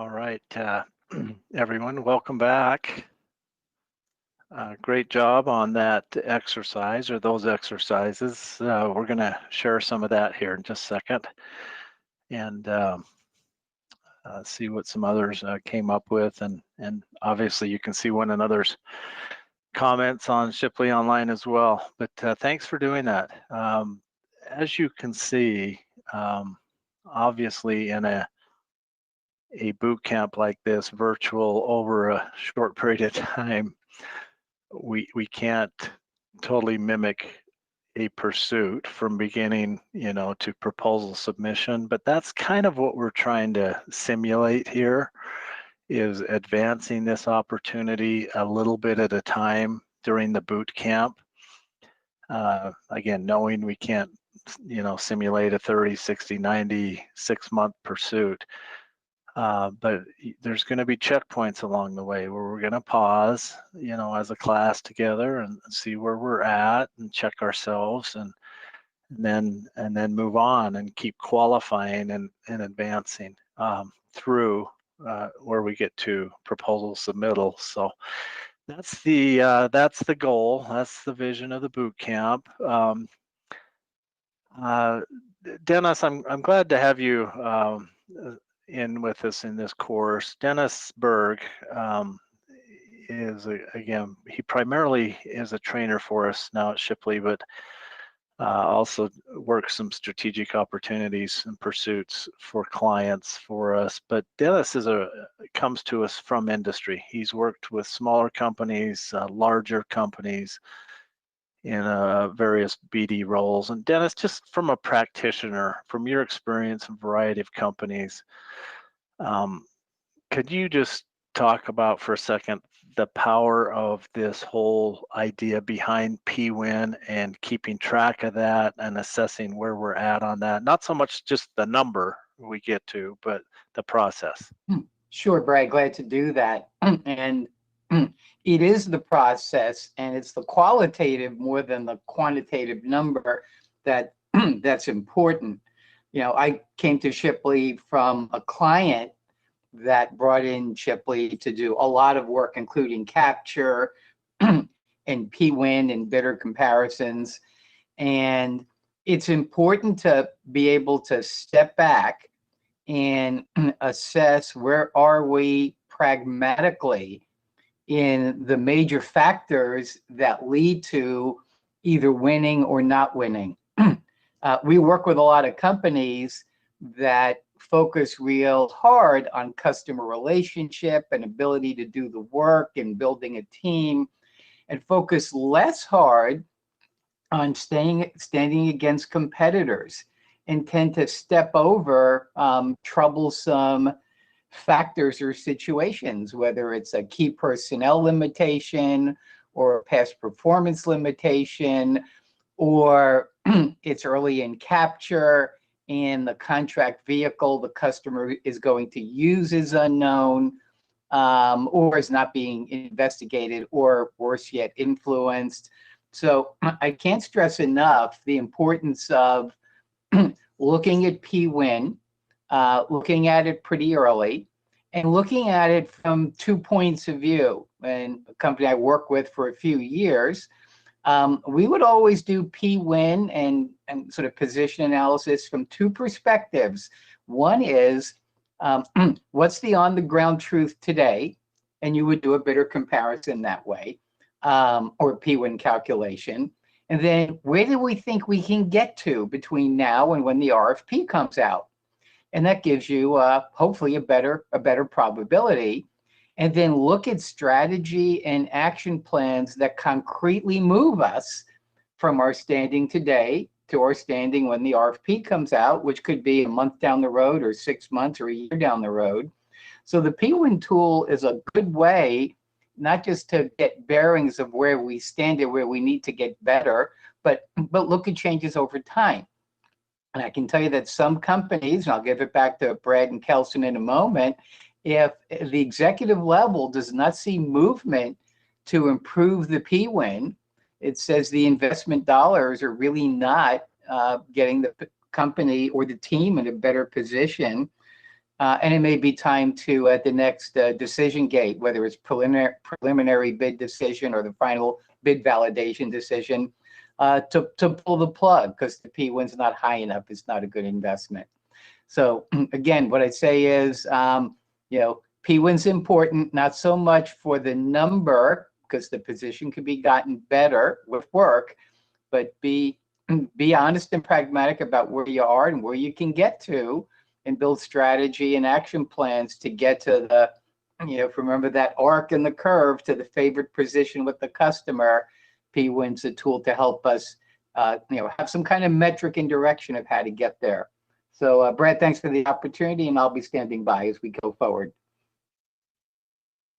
All right, everyone, welcome back. Great job on that exercise or those exercises. We're going to share some of that here in just a second and see what some others came up with. And obviously you can see one another's comments on Shipley Online as well. But thanks for doing that. As you can see, obviously in a boot camp like this, virtual over a short period of time, we can't totally mimic a pursuit from beginning, to proposal submission, but that's kind of what we're trying to simulate here, is advancing this opportunity a little bit at a time during the boot camp. Again, knowing we can't, simulate a 30, 60, 90, 6-month pursuit. But there's going to be checkpoints along the way where we're going to pause, as a class together and see where we're at and check ourselves and then move on and keep qualifying and advancing through where we get to proposal submittal. So that's the goal. That's the vision of the boot camp. Dennis, I'm glad to have you in with us in this course. Dennis Berg is, again, he primarily is a trainer for us now at Shipley, but also works some strategic opportunities and pursuits for clients for us. But Dennis comes to us from industry. He's worked with smaller companies, larger companies, in various BD roles. And Dennis, just from a practitioner, from your experience in a variety of companies, could you just talk about for a second the power of this whole idea behind PWIN and keeping track of that and assessing where we're at on that? Not so much just the number we get to, but the process. Sure, Brad, glad to do that. And it is the process, and it's the qualitative more than the quantitative number that's important. I came to Shipley from a client that brought in Shipley to do a lot of work, including capture and PWIN and bidder comparisons. And it's important to be able to step back and assess where are we pragmatically in the major factors that lead to either winning or not winning. We work with a lot of companies that focus real hard on customer relationship and ability to do the work and building a team, and focus less hard on standing against competitors, and tend to step over troublesome factors or situations, whether it's a key personnel limitation or a past performance limitation, or it's early in capture and the contract vehicle the customer is going to use is unknown, or is not being investigated, or worse yet, influenced. So I can't stress enough the importance of looking at PWIN, looking at it pretty early, and looking at it from 2 points of view. And a company I worked with for a few years, we would always do PWIN and sort of position analysis from 2 perspectives. One is, what's the on-the-ground truth today? And you would do a bidder comparison that way, or PWIN calculation. And then where do we think we can get to between now and when the RFP comes out? And that gives you hopefully a better probability. And then look at strategy and action plans that concretely move us from our standing today to our standing when the RFP comes out, which could be a month down the road or 6 months or a year down the road. So the PWIN tool is a good way, not just to get bearings of where we stand and where we need to get better, but look at changes over time. And I can tell you that some companies, and I'll give it back to Brad and Kelson in a moment, if the executive level does not see movement to improve the PWIN, it says the investment dollars are really not getting the company or the team in a better position And it may be time to, at the next decision gate, whether it's preliminary bid decision or the final bid validation decision, to pull the plug because the P-win's not high enough. It's not a good investment. So again, what I'd say is, P-win's important, not so much for the number, because the position could be gotten better with work, but be honest and pragmatic about where you are and where you can get to, and build strategy and action plans to get to the, remember that arc in the curve to the favorite position with the customer. P-win's a tool to help us, have some kind of metric and direction of how to get there. So, Brad, thanks for the opportunity, and I'll be standing by as we go forward.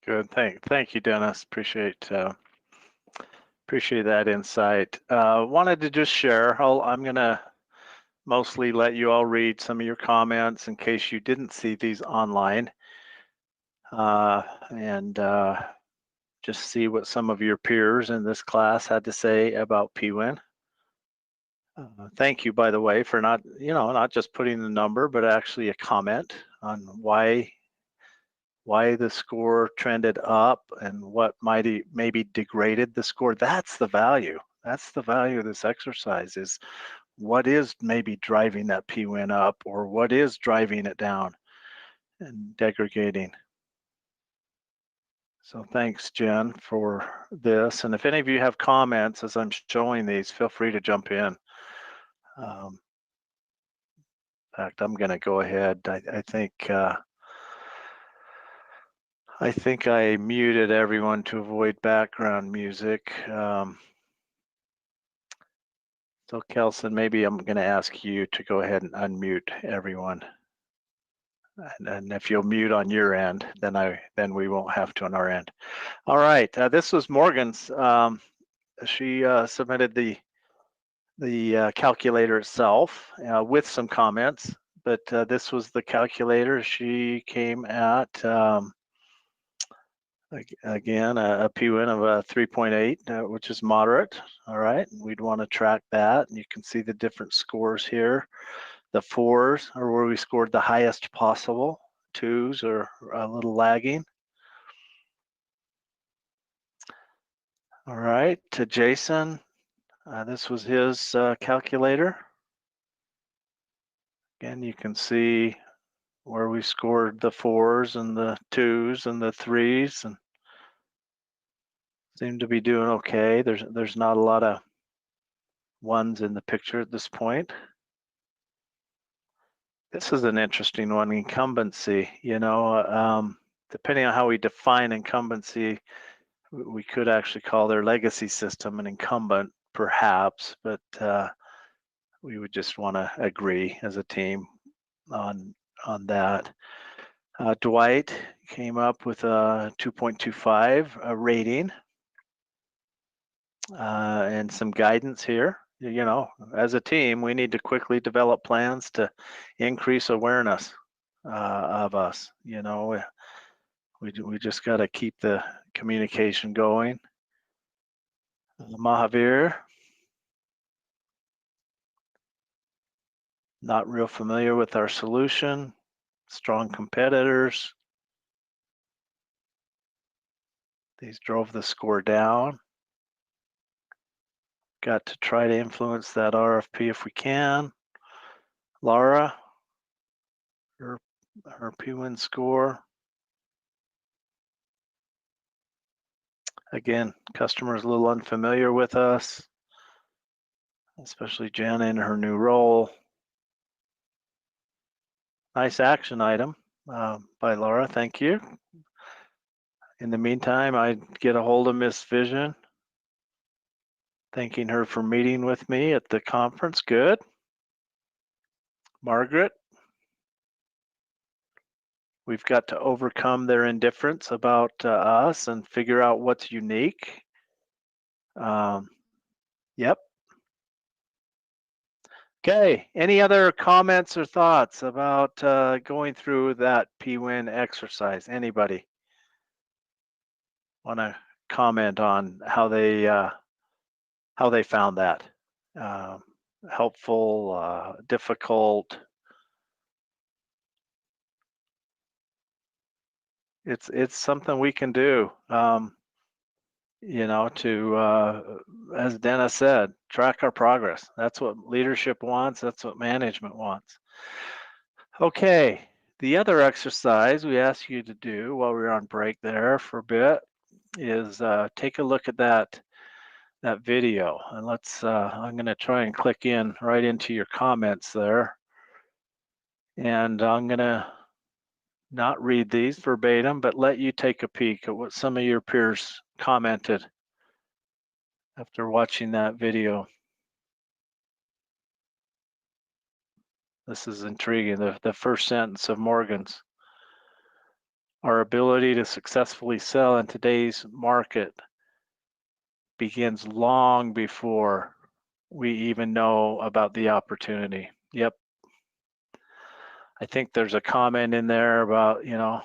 Good. Thank you, Dennis. Appreciate that insight. Wanted to just share. I'm gonna mostly let you all read some of your comments in case you didn't see these online, and just see what some of your peers in this class had to say about P-win. Thank you, by the way, for not just putting the number, but actually a comment on why the score trended up and what maybe degraded the score. That's the value. That's the value of this exercise, is what is maybe driving that P-win up, or what is driving it down and degrading. So thanks, Jen, for this. And if any of you have comments as I'm showing these, feel free to jump in. In fact, I'm going to go ahead. I think I muted everyone to avoid background music. So Kelson, maybe I'm going to ask you to go ahead and unmute everyone. And if you'll mute on your end, then we won't have to on our end. All right, this was Morgan's. She submitted the calculator itself with some comments, but this was the calculator. She came at again a P-win of a 3.8, which is moderate. All right, we'd want to track that, and you can see the different scores here. The 4s are where we scored the highest possible. 2s are a little lagging. All right, to Jason, this was his calculator. Again, you can see where we scored the 4s and the 2s and the 3s, and seem to be doing okay. There's not a lot of 1s in the picture at this point. This is an interesting one, incumbency. Depending on how we define incumbency, we could actually call their legacy system an incumbent, perhaps, but we would just want to agree as a team on that. Dwight came up with a 2.25 rating and some guidance here. As a team, we need to quickly develop plans to increase awareness of us. We just got to keep the communication going. Mahavir, not real familiar with our solution. Strong competitors. These drove the score down. Got to try to influence that RFP if we can. Laura, her P-win score. Again, customer's a little unfamiliar with us, especially Jen in her new role. Nice action item by Laura, thank you. In the meantime, I'd get a hold of Miss Vision, thanking her for meeting with me at the conference. Good. Margaret, we've got to overcome their indifference about us and figure out what's unique. Yep. Okay, any other comments or thoughts about going through that P-win exercise? Anybody want to comment on how they found that? Helpful, difficult? It's something we can do. You know, to as Dennis said, track our progress. That's what leadership wants. That's what management wants. Okay, the other exercise we ask you to do while we're on break there for a bit is take a look at that video, and let's. I'm going to try and click in right into your comments there, and I'm going to not read these verbatim, but let you take a peek at what some of your peers commented after watching that video. This is intriguing. The first sentence of Morgan's. Our ability to successfully sell in today's market begins long before we even know about the opportunity. Yep. I think there's a comment in there about, you know,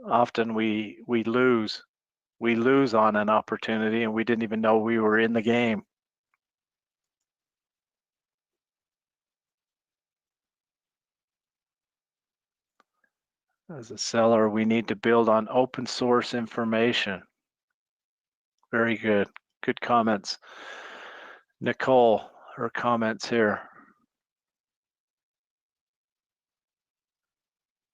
often we lose on an opportunity and we didn't even know we were in the game. As a seller, we need to build on open source information. Very good. Good comments. Nicole, her comments here.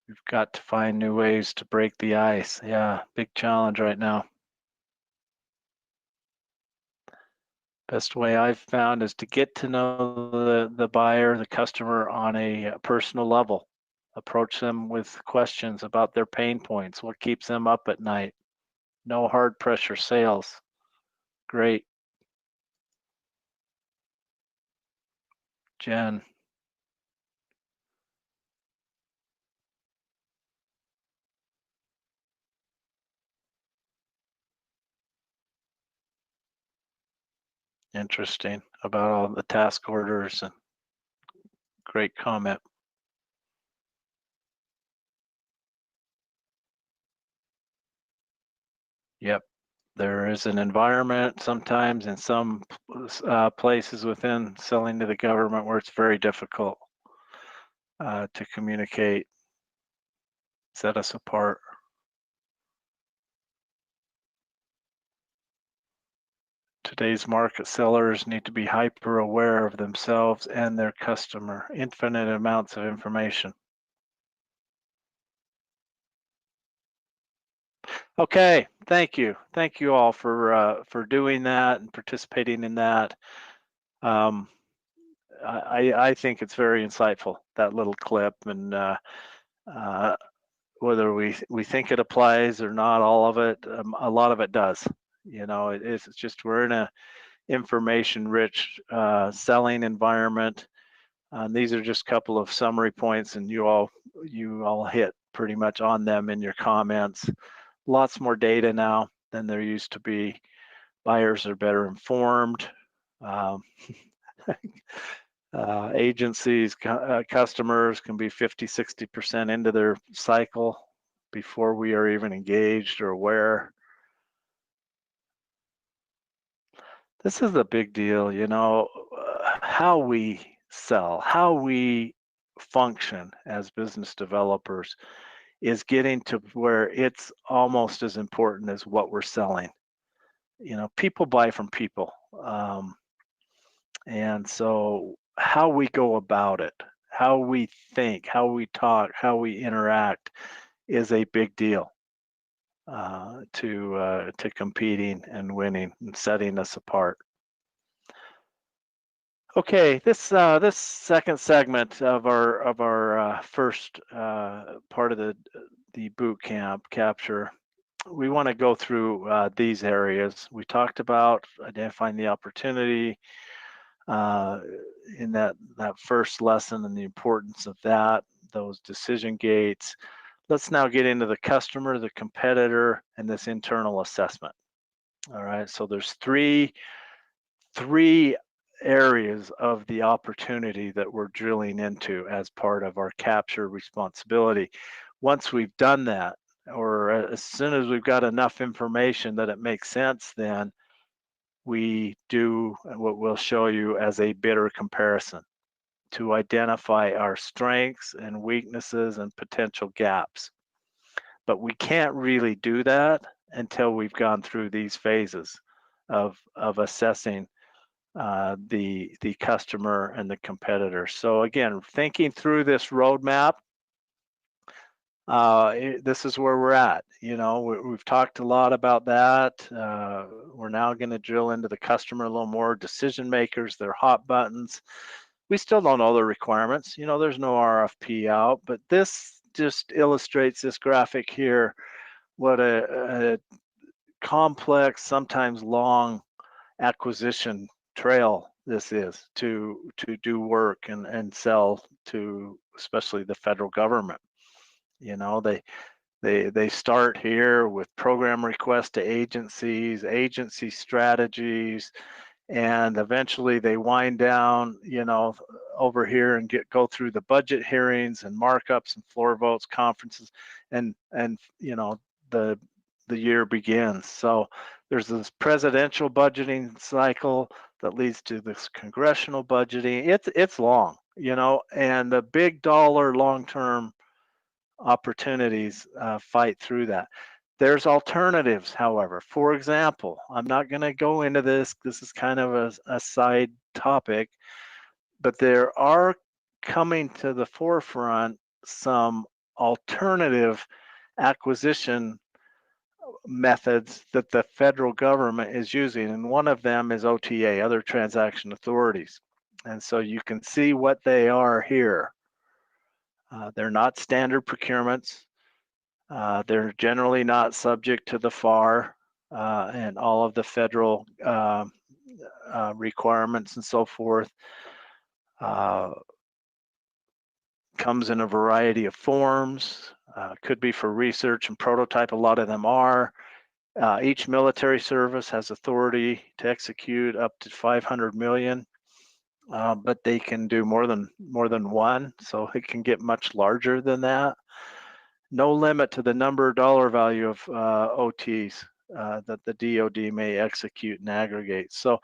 We've got to find new ways to break the ice. Yeah, big challenge right now. Best way I've found is to get to know the buyer, the customer on a personal level. Approach them with questions about their pain points, what keeps them up at night. No hard pressure sales. Great. Jen. Interesting about all the task orders, and great comment. Yep. There is an environment sometimes in some places within selling to the government where it's very difficult to communicate, set us apart. Today's market sellers need to be hyper aware of themselves and their customer. Infinite amounts of information. Okay, thank you. Thank you all for doing that and participating in that. I think it's very insightful, that little clip, and whether we think it applies or not, all of it, a lot of it does. You know, it's just we're in a information-rich selling environment. These are just a couple of summary points, and you all hit pretty much on them in your comments. Lots more data now than there used to be. Buyers are better informed. Agencies, customers can be 50-60% into their cycle before we are even engaged or aware. This is a big deal, you know, how we sell, how we function as business developers is getting to where it's almost as important as what we're selling. You know, people buy from people. And so how we go about it, how we think, how we talk, how we interact is a big deal to competing and winning and setting us apart. Okay, this second segment of our first part of the boot camp capture, we want to go through these areas. We talked about identifying the opportunity in that first lesson and the importance of that, those decision gates. Let's now get into the customer, the competitor, and this internal assessment. All right, so there's three areas of the opportunity that we're drilling into as part of our capture responsibility. Once we've done that, or as soon as we've got enough information that it makes sense, then we do what we'll show you as a bidder comparison to identify our strengths and weaknesses and potential gaps. but we can't really do that until we've gone through these phases of assessing the customer and the competitor. So again, thinking through this roadmap, this is where we're at. You know, we've talked a lot about that. We're now going to drill into the customer a little more, decision makers, their hot buttons. We still don't know the requirements. You know, there's no RFP out, but this just illustrates, this graphic here, what a complex, sometimes long acquisition trail this is to do work and sell to, especially the federal government. You know, they start here with program requests to agencies, agency strategies, and eventually they wind down, you know, over here and go through the budget hearings and markups and floor votes, conferences, and you know, the year begins. So there's this presidential budgeting cycle that leads to this congressional budgeting. It's long, you know, and the big dollar long-term opportunities fight through that. There's alternatives, however. For example, I'm not going to go into this. This is kind of a side topic, but there are coming to the forefront some alternative acquisition methods that the federal government is using, and one of them is OTA, other transaction authorities. And so you can see what they are here. They're not standard procurements. They're generally not subject to the FAR and all of the federal requirements and so forth. Comes in a variety of forms, could be for research and prototype, a lot of them are. Each military service has authority to execute up to 500 million, but they can do more than one, so it can get much larger than that. No limit to the number dollar value of OTs that the DoD may execute and aggregate. So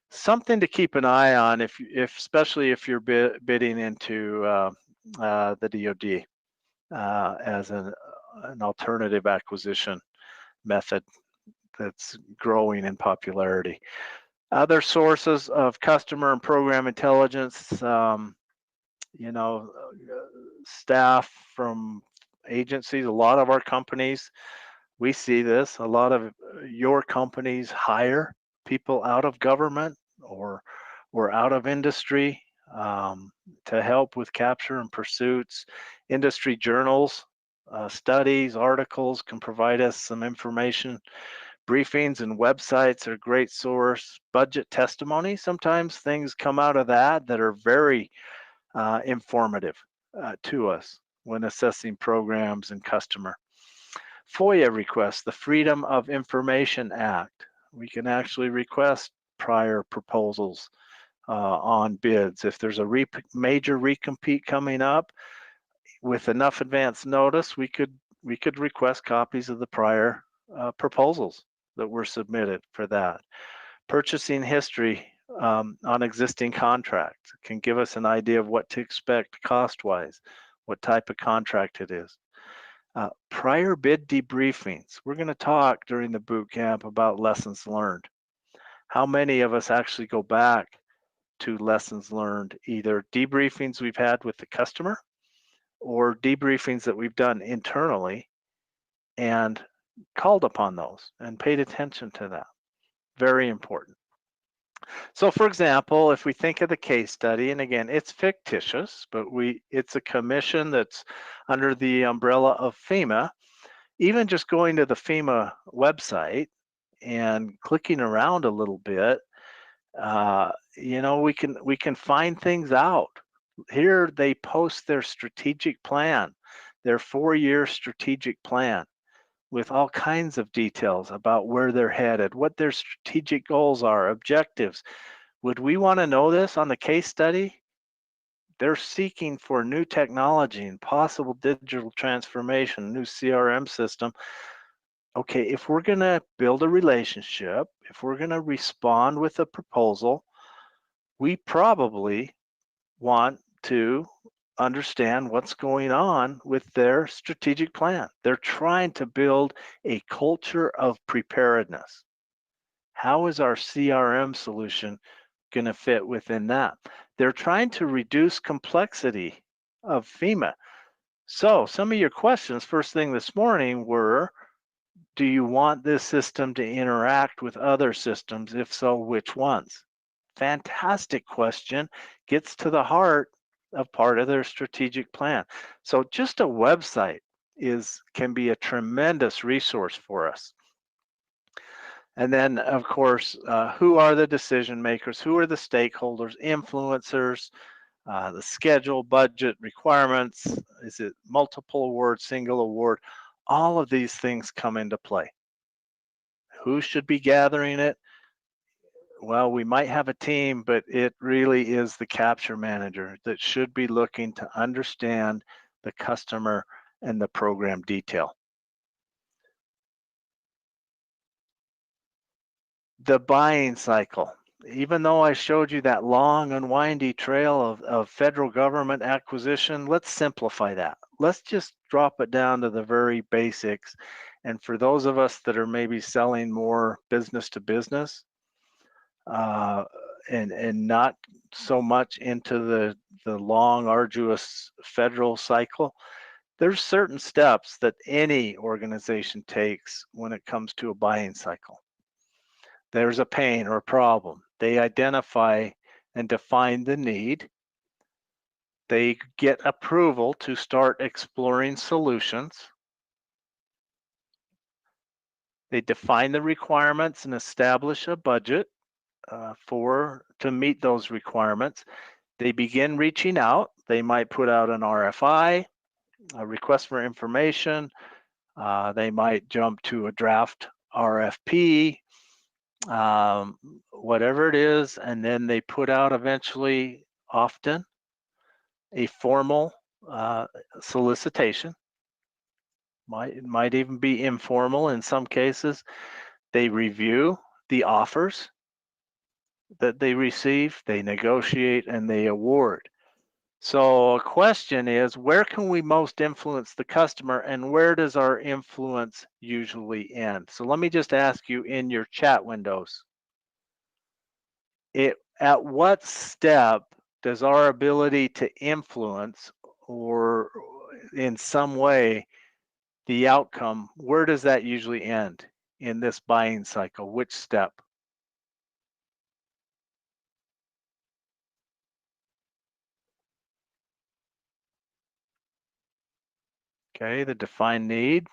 something to keep an eye on, if especially if you're bidding into the DoD as an alternative acquisition method that's growing in popularity. Other sources of customer and program intelligence, you know, staff from agencies, a lot of our companies, we see this, a lot of your companies hire people out of government or out of industry to help with capture and pursuits. Industry journals, studies, articles can provide us some information. Briefings and websites are a great source. Budget testimony, sometimes things come out of that are very informative to us when assessing programs and customer. FOIA requests, the Freedom of Information Act. We can actually request prior proposals on bids. If there's a major recompete coming up, with enough advance notice, we could request copies of the prior proposals that were submitted for that. Purchasing history on existing contracts can give us an idea of what to expect cost-wise, what type of contract it is. Prior bid debriefings. We're going to talk during the boot camp about lessons learned. How many of us actually go back to lessons learned, either debriefings we've had with the customer or debriefings that we've done internally and called upon those and paid attention to that? Very important. So for example, if we think of the case study, and again, it's fictitious, but it's a commission that's under the umbrella of FEMA. Even just going to the FEMA website and clicking around a little bit, you know, we can find things out. Here they post their strategic plan, their 4-year strategic plan, with all kinds of details about where they're headed, what their strategic goals are, objectives. Would we want to know this on the case study? They're seeking for new technology and possible digital transformation, new CRM system. Okay, if we're going to build a relationship, if we're going to respond with a proposal, we probably want to understand what's going on with their strategic plan. They're trying to build a culture of preparedness. How is our CRM solution going to fit within that? They're trying to reduce complexity of FEMA. So some of your questions first thing this morning were, do you want this system to interact with other systems? If so, which ones? Fantastic question. Gets to the heart of part of their strategic plan. So just a website can be a tremendous resource for us. And then, of course, who are the decision makers? Who are the stakeholders, influencers, the schedule, budget, requirements? Is it multiple award, single award? All of these things come into play. Who should be gathering it? Well, we might have a team, but it really is the capture manager that should be looking to understand the customer and the program detail. The buying cycle. Even though I showed you that long and windy trail of federal government acquisition, let's simplify that. Let's just drop it down to the very basics. And for those of us that are maybe selling more business to business, and not so much into the long, arduous federal cycle, there's certain steps that any organization takes when it comes to a buying cycle. There's a pain or a problem. They identify and define the need. They get approval to start exploring solutions. They define the requirements and establish a budget to meet those requirements. They begin reaching out. They might put out an RFI, a request for information. They might jump to a draft RFP, whatever it is, and then they put out eventually, often, a formal solicitation. Might even be informal in some cases. They review the offers that they receive, they negotiate, and they award. So a question is, where can we most influence the customer, and where does our influence usually end? So let me just ask you in your chat windows, at what step does our ability to influence, or in some way the outcome, where does that usually end in this buying cycle? Which step? Okay, the defined need.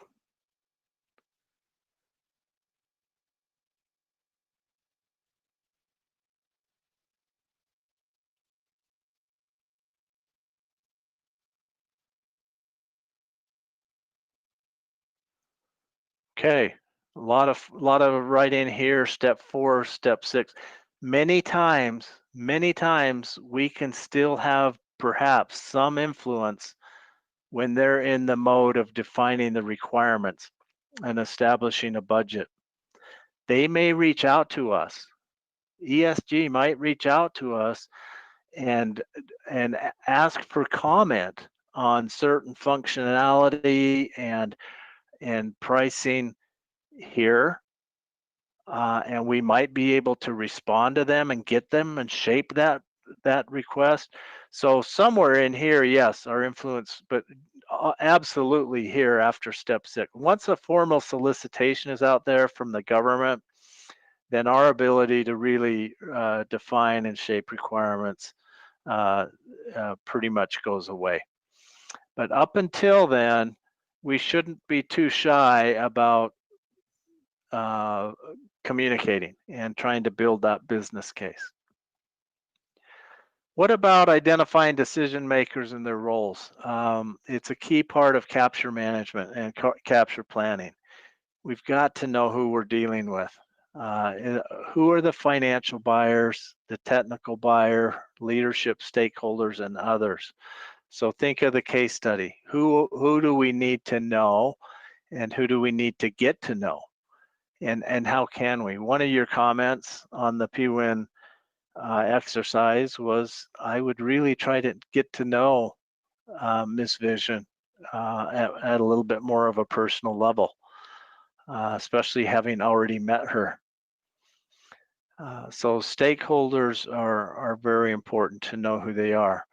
Okay, a lot of right in here, step 4, step 6. Many times we can still have perhaps some influence when they're in the mode of defining the requirements and establishing a budget. They may reach out to us. ESG might reach out to us and ask for comment on certain functionality and pricing here, and we might be able to respond to them and get them and shape that request. So somewhere in here, yes, our influence, but absolutely here after step 6. Once a formal solicitation is out there from the government, then our ability to really define and shape requirements pretty much goes away. But up until then, we shouldn't be too shy about communicating and trying to build that business case. What about identifying decision makers and their roles? It's a key part of capture management and capture planning. We've got to know who we're dealing with. Who are the financial buyers, the technical buyer, leadership stakeholders, and others? So think of the case study. Who do we need to know, and who do we need to get to know? And how can we? One of your comments on the PWIN exercise was, I would really try to get to know Ms. Vision at a little bit more of a personal level, especially having already met her. So stakeholders are very important to know who they are.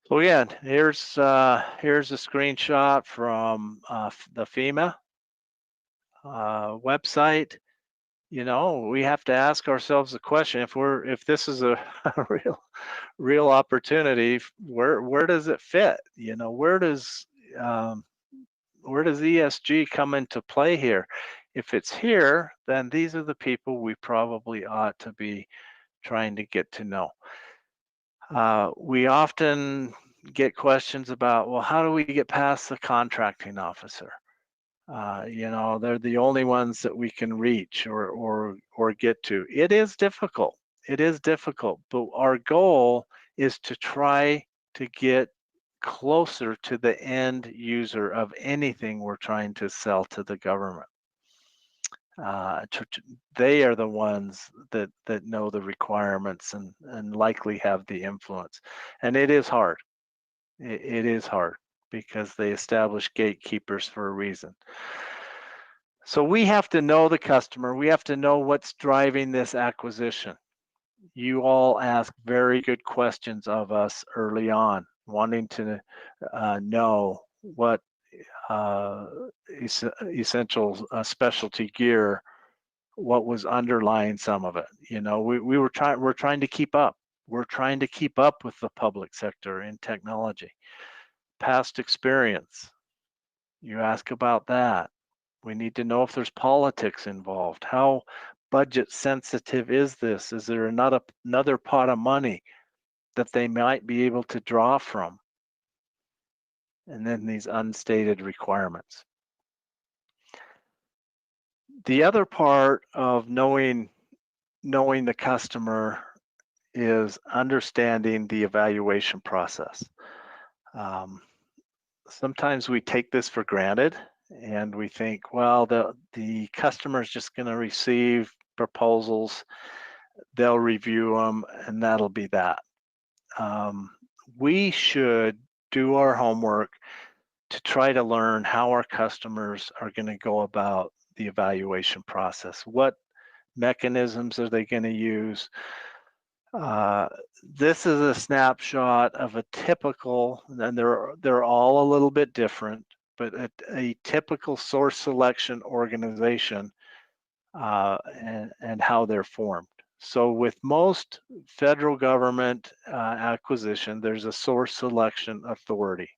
So again, here's a screenshot from the FEMA website. You know, we have to ask ourselves the question: if this is a real opportunity, where does it fit? You know, where does ESG come into play here? If it's here, then these are the people we probably ought to be trying to get to know. We often get questions about, well, how do we get past the contracting officer? You know, they're the only ones that we can reach or get to. It is difficult. It is difficult, but our goal is to try to get closer to the end user of anything we're trying to sell to the government. They are the ones that know the requirements and likely have the influence. And it is hard. It is hard because they establish gatekeepers for a reason. So we have to know the customer. We have to know what's driving this acquisition. You all ask very good questions of us early on, wanting to know what essential specialty gear, what was underlying some of it. You know, we're trying to keep up. We're trying to keep up with the public sector in technology. Past experience, you ask about that. We need to know if there's politics involved. How budget sensitive is this? Is there another pot of money that they might be able to draw from? And then these unstated requirements. The other part of knowing the customer is understanding the evaluation process. Sometimes we take this for granted and we think, well, the customer is just going to receive proposals, they'll review them, and that'll be that. We should do our homework to try to learn how our customers are going to go about the evaluation process. What mechanisms are they going to use? This is a snapshot of a typical, and they're all a little bit different, but a typical source selection organization and how they're formed. So with most federal government acquisition, there's a source selection authority.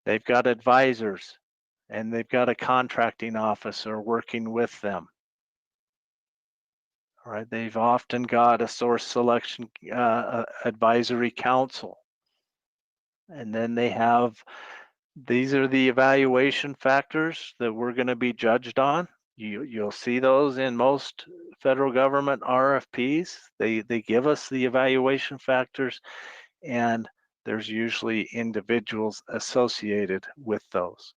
They've got advisors and they've got a contracting officer working with them. All right, they've often got a source selection advisory council. And then they have, these are the evaluation factors that we're going to be judged on. You'll see those in most federal government RFPs. They give us the evaluation factors, and there's usually individuals associated with those.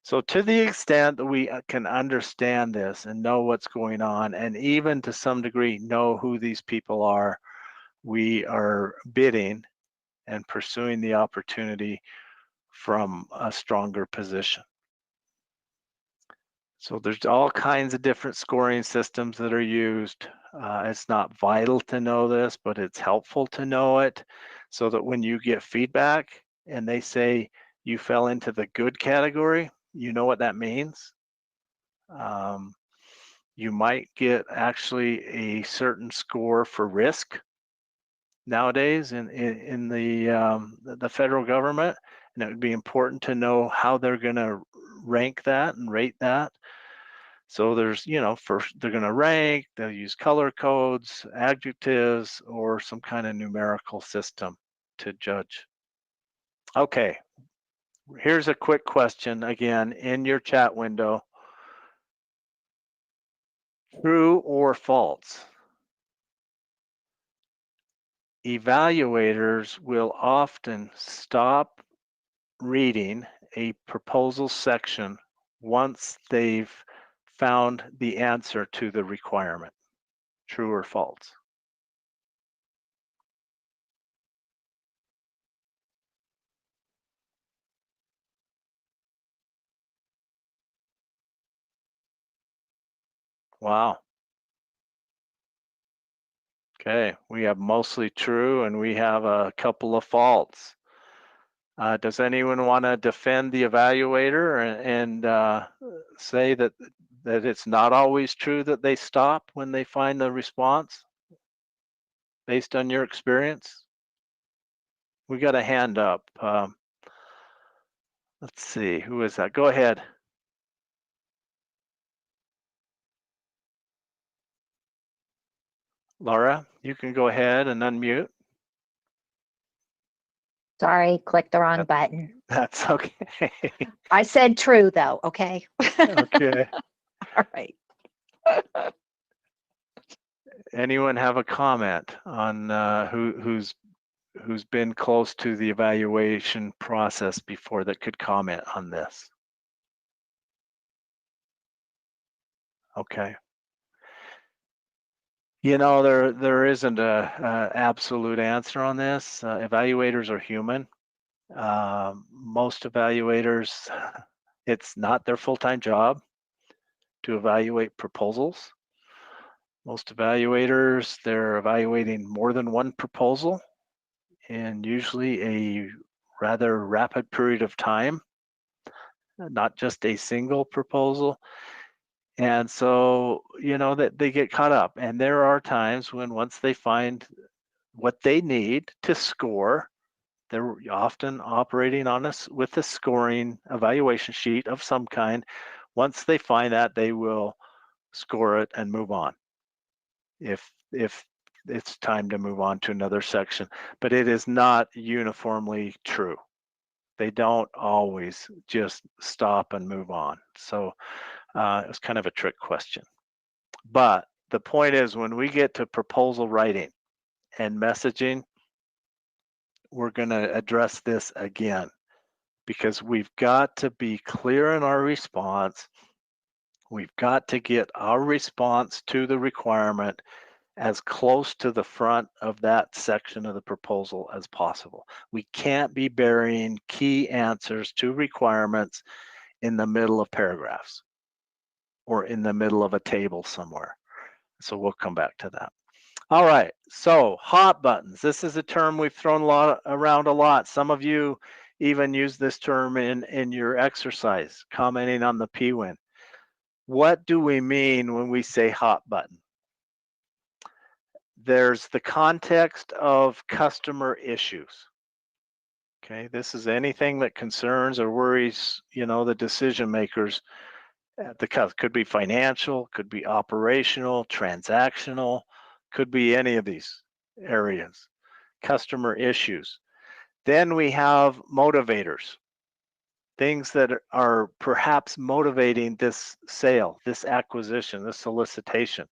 So to the extent that we can understand this and know what's going on, and even to some degree know who these people are, we are bidding and pursuing the opportunity from a stronger position. So there's all kinds of different scoring systems that are used. It's not vital to know this, but it's helpful to know it so that when you get feedback and they say you fell into the good category, you know what that means. You might get actually a certain score for risk nowadays in the federal government, and it would be important to know how they're going to rank that and rate that. So there's, you know, first they're going to rank, they'll use color codes, adjectives, or some kind of numerical system to judge. Okay, here's a quick question again in your chat window. True or false? Evaluators will often stop reading a proposal section once they've found the answer to the requirement. True or false? Wow. Okay, we have mostly true and we have a couple of false. Does anyone want to defend the evaluator and say that it's not always true that they stop when they find the response based on your experience? We got a hand up. Let's see, who is that? Go ahead. Laura, you can go ahead and unmute. Sorry, clicked the wrong Yep. button. That's okay. I said true though, okay? Okay. All right. Anyone have a comment on who's been close to the evaluation process before that could comment on this? Okay. You know, there isn't a absolute answer on this. Evaluators are human. Most evaluators, it's not their full-time job to evaluate proposals. Most evaluators, they're evaluating more than one proposal in usually a rather rapid period of time, not just a single proposal. And so, you know, that they get caught up. And there are times when once they find what they need to score, they're often operating on us with a scoring evaluation sheet of some kind. Once they find that, they will score it and move on. If it's time to move on to another section, but it is not uniformly true. They don't always just stop and move on. So it was kind of a trick question. But the point is, when we get to proposal writing and messaging, we're going to address this again because we've got to be clear in our response. We've got to get our response to the requirement as close to the front of that section of the proposal as possible. We can't be burying key answers to requirements in the middle of paragraphs or in the middle of a table somewhere. So we'll come back to that. All right, so hot buttons. This is a term we've thrown around a lot. Some of you even use this term in your exercise, commenting on the PWIN. What do we mean when we say hot button? There's the context of customer issues. Okay, this is anything that concerns or worries, you know, the decision makers at the could be financial, could be operational, transactional, could be any of these areas. Customer issues. Then we have motivators, things that are perhaps motivating this sale, this acquisition, this solicitation.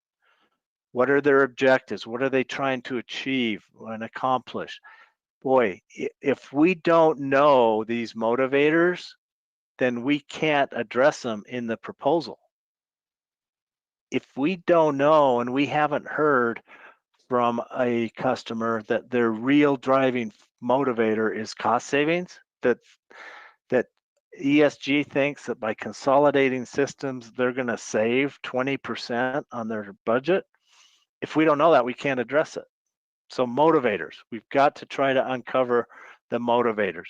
What are their objectives? What are they trying to achieve and accomplish? Boy, if we don't know these motivators, then we can't address them in the proposal. If we don't know and we haven't heard from a customer that their real driving motivator is cost savings, that ESG thinks that by consolidating systems, they're going to save 20% on their budget. If we don't know that, we can't address it. So motivators, we've got to try to uncover the motivators.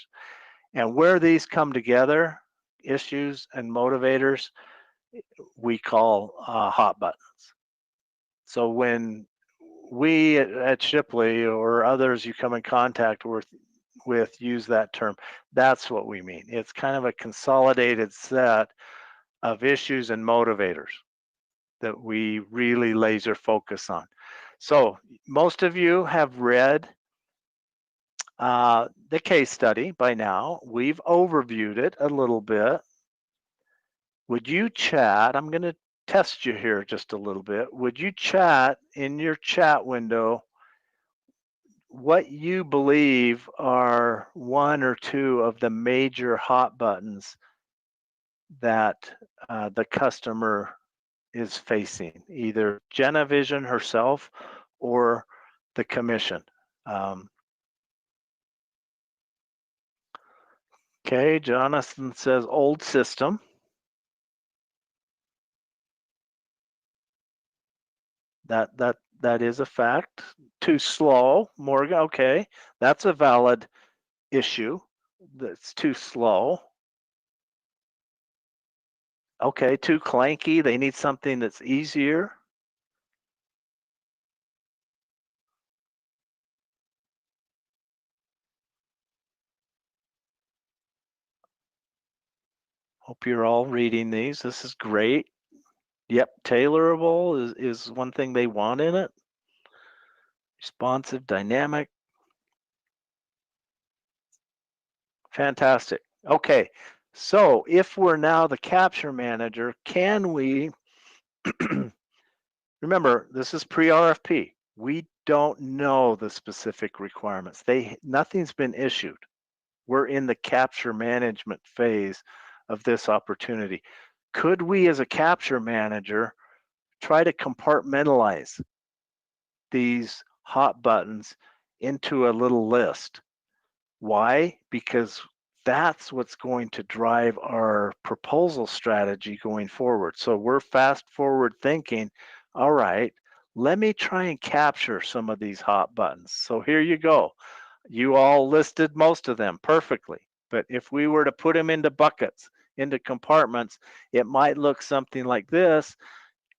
And where these come together, issues and motivators, we call hot buttons. So when we at Shipley or others you come in contact with use that term, that's what we mean. It's kind of a consolidated set of issues and motivators that we really laser focus on. So most of you have read the case study by now. We've overviewed it a little bit. Would you chat? I'm going to test you here just a little bit. Would you chat in your chat window what you believe are one or two of the major hot buttons that the customer is facing, either Genavision herself or the commission? Okay, Jonathan says old system. That is a fact. Too slow, Morgan. Okay, that's a valid issue. That's too slow. Okay, too clanky. They need something that's easier. Hope you're all reading these. This is great. Yep, tailorable is one thing they want in it. Responsive, dynamic. Fantastic. Okay, so if we're now the capture manager, can we, remember, this is pre-RFP. We don't know the specific requirements. Nothing's been issued. We're in the capture management phase of this opportunity. Could we, as a capture manager, try to compartmentalize these hot buttons into a little list? Why? Because that's what's going to drive our proposal strategy going forward. So we're fast forward thinking, all right, let me try and capture some of these hot buttons. So here you go. You all listed most of them perfectly. But if we were to put them into buckets, into compartments, it might look something like this.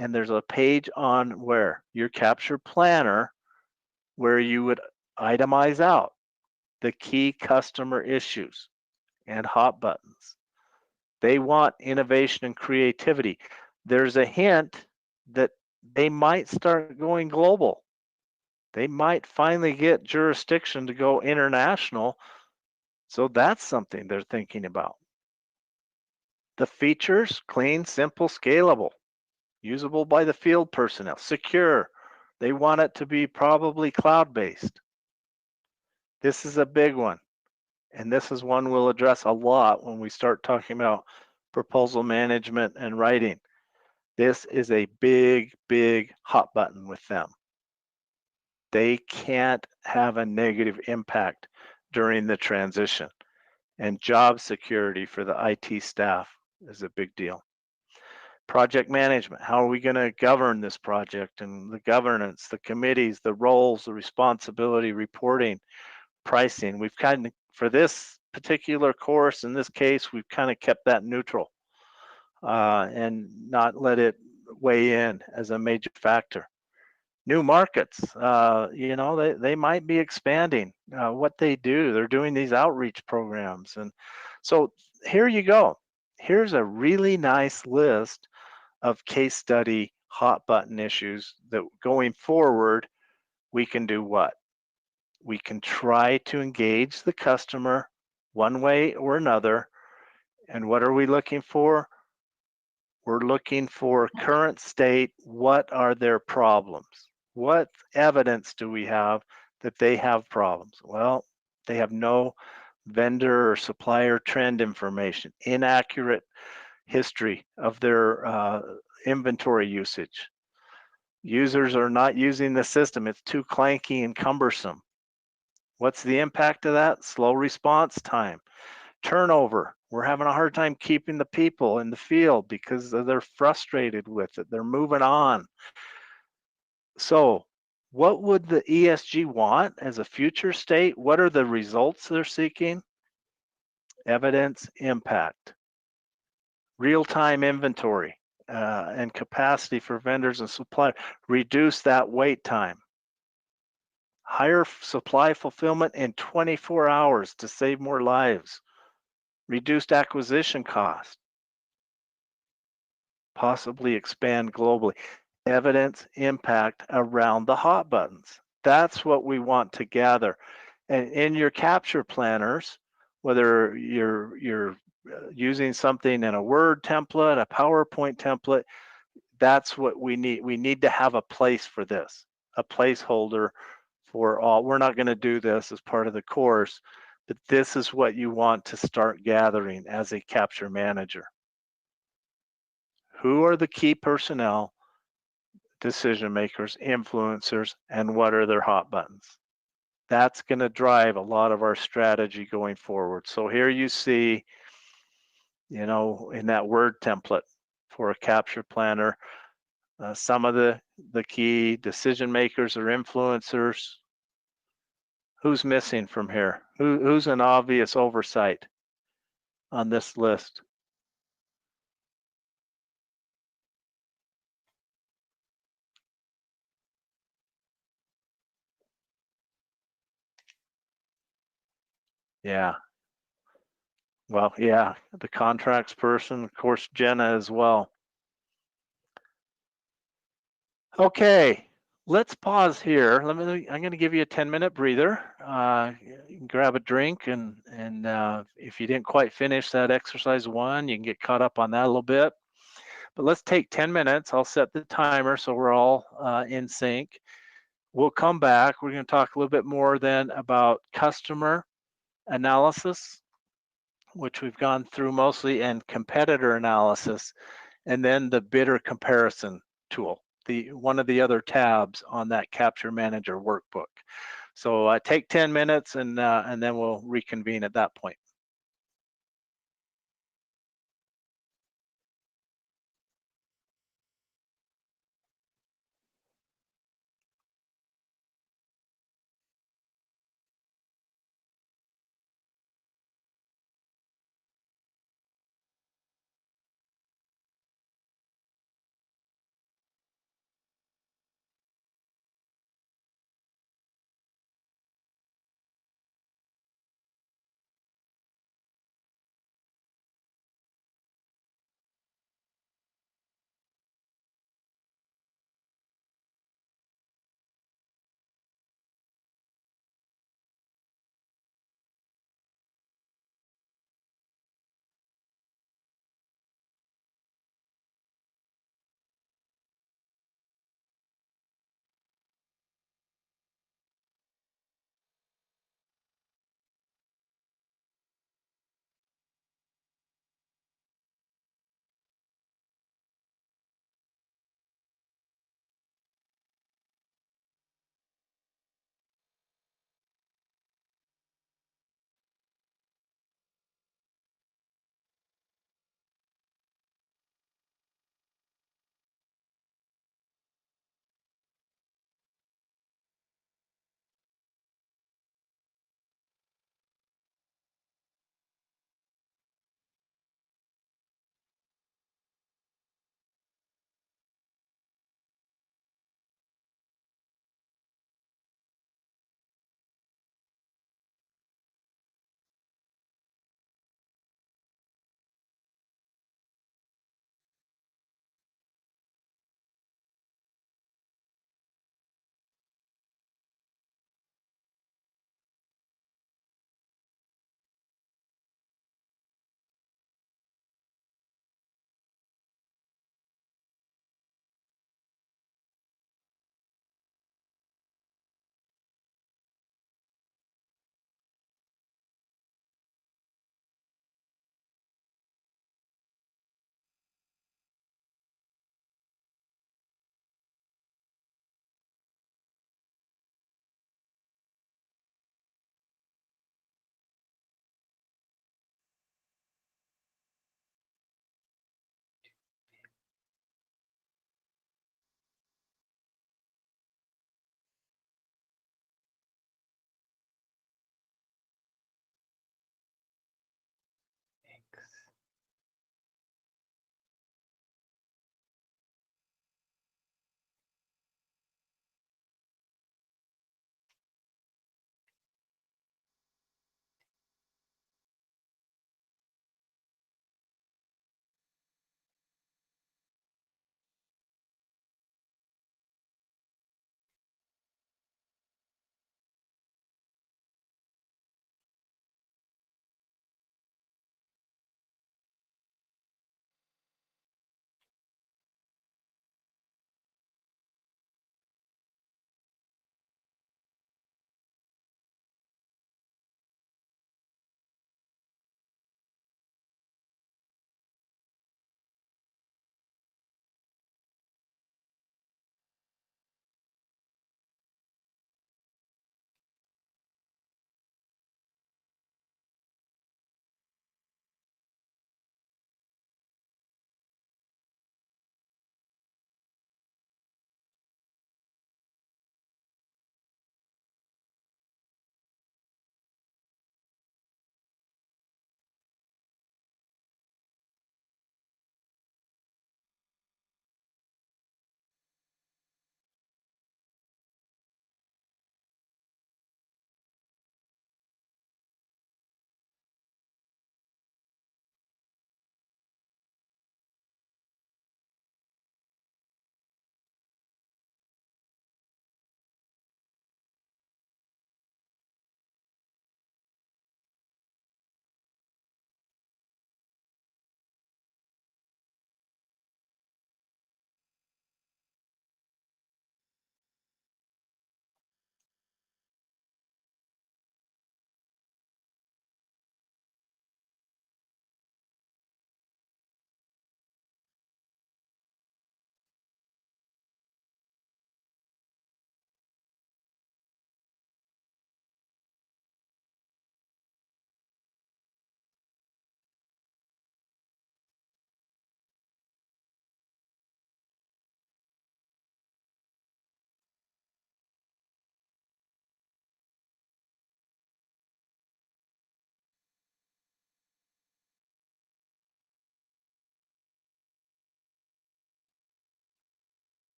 And there's a page on where your capture planner, where you would itemize out the key customer issues and hot buttons. They want innovation and creativity. There's a hint that they might start going global. They might finally get jurisdiction to go international. So that's something they're thinking about. The features, clean, simple, scalable, usable by the field personnel, secure. They want it to be probably cloud-based. This is a big one. And this is one we'll address a lot when we start talking about proposal management and writing. This is a big, big hot button with them. They can't have a negative impact during the transition. And job security for the IT staff is a big deal. Project management, how are we going to govern this project, and the governance, the committees, the roles, the responsibility, reporting, pricing. We've kind of, for this particular course, in this case, we've kind of kept that neutral and not let it weigh in as a major factor. New markets, you know, they might be expanding what they do. They're doing these outreach programs. And so here you go. Here's a really nice list of case study hot button issues that going forward, we can do what? We can try to engage the customer one way or another. And what are we looking for? We're looking for current state. What are their problems? What evidence do we have that they have problems? Well, they have no vendor or supplier trend information, inaccurate history of their inventory usage. Users are not using the system. It's too clanky and cumbersome. What's the impact of that? Slow response time. Turnover. We're having a hard time keeping the people in the field because they're frustrated with it. They're moving on. So what would the ESG want as a future state? What are the results they're seeking? Evidence, impact. Real-time inventory and capacity for vendors and suppliers. Reduce that wait time. Higher supply fulfillment in 24 hours to save more lives. Reduced acquisition cost. Possibly expand globally. Evidence, impact around the hot buttons. That's what we want to gather. And in your capture planners, whether you're using something in a Word template, a PowerPoint template, that's what we need. We need to have a place for this, a placeholder for all. We're not going to do this as part of the course, but this is what you want to start gathering as a capture manager. Who are the key personnel, decision makers, influencers, and what are their hot buttons? That's going to drive a lot of our strategy going forward. So here you see, you know, in that Word template for a capture planner, some of the key decision makers or influencers. Who's missing from here? Who's an obvious oversight on this list? Yeah. Well, yeah, the contracts person, of course, Jenna as well. Okay, let's pause here. I'm going to give you a 10-minute breather. You can grab a drink, and if you didn't quite finish that exercise 1, you can get caught up on that a little bit. But let's take 10 minutes. I'll set the timer so we're all in sync. We'll come back. We're going to talk a little bit more then about customer analysis, which we've gone through mostly, and competitor analysis, and then the bidder comparison tool, one of the other tabs on that Capture Manager workbook. So take 10 minutes and then we'll reconvene at that point.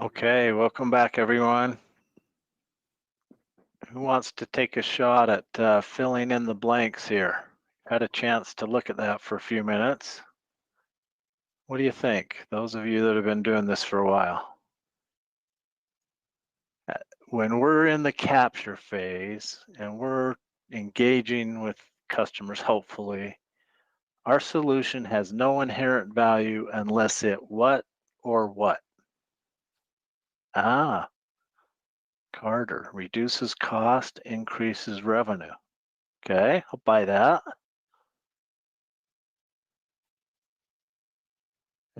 Okay, welcome back, everyone. Who wants to take a shot at filling in the blanks here? Had a chance to look at that for a few minutes. What do you think? Those of you that have been doing this for a while. When we're in the capture phase and we're engaging with customers, hopefully, our solution has no inherent value unless it what or what? Ah, Carter, reduces cost, increases revenue. Okay, I'll buy that.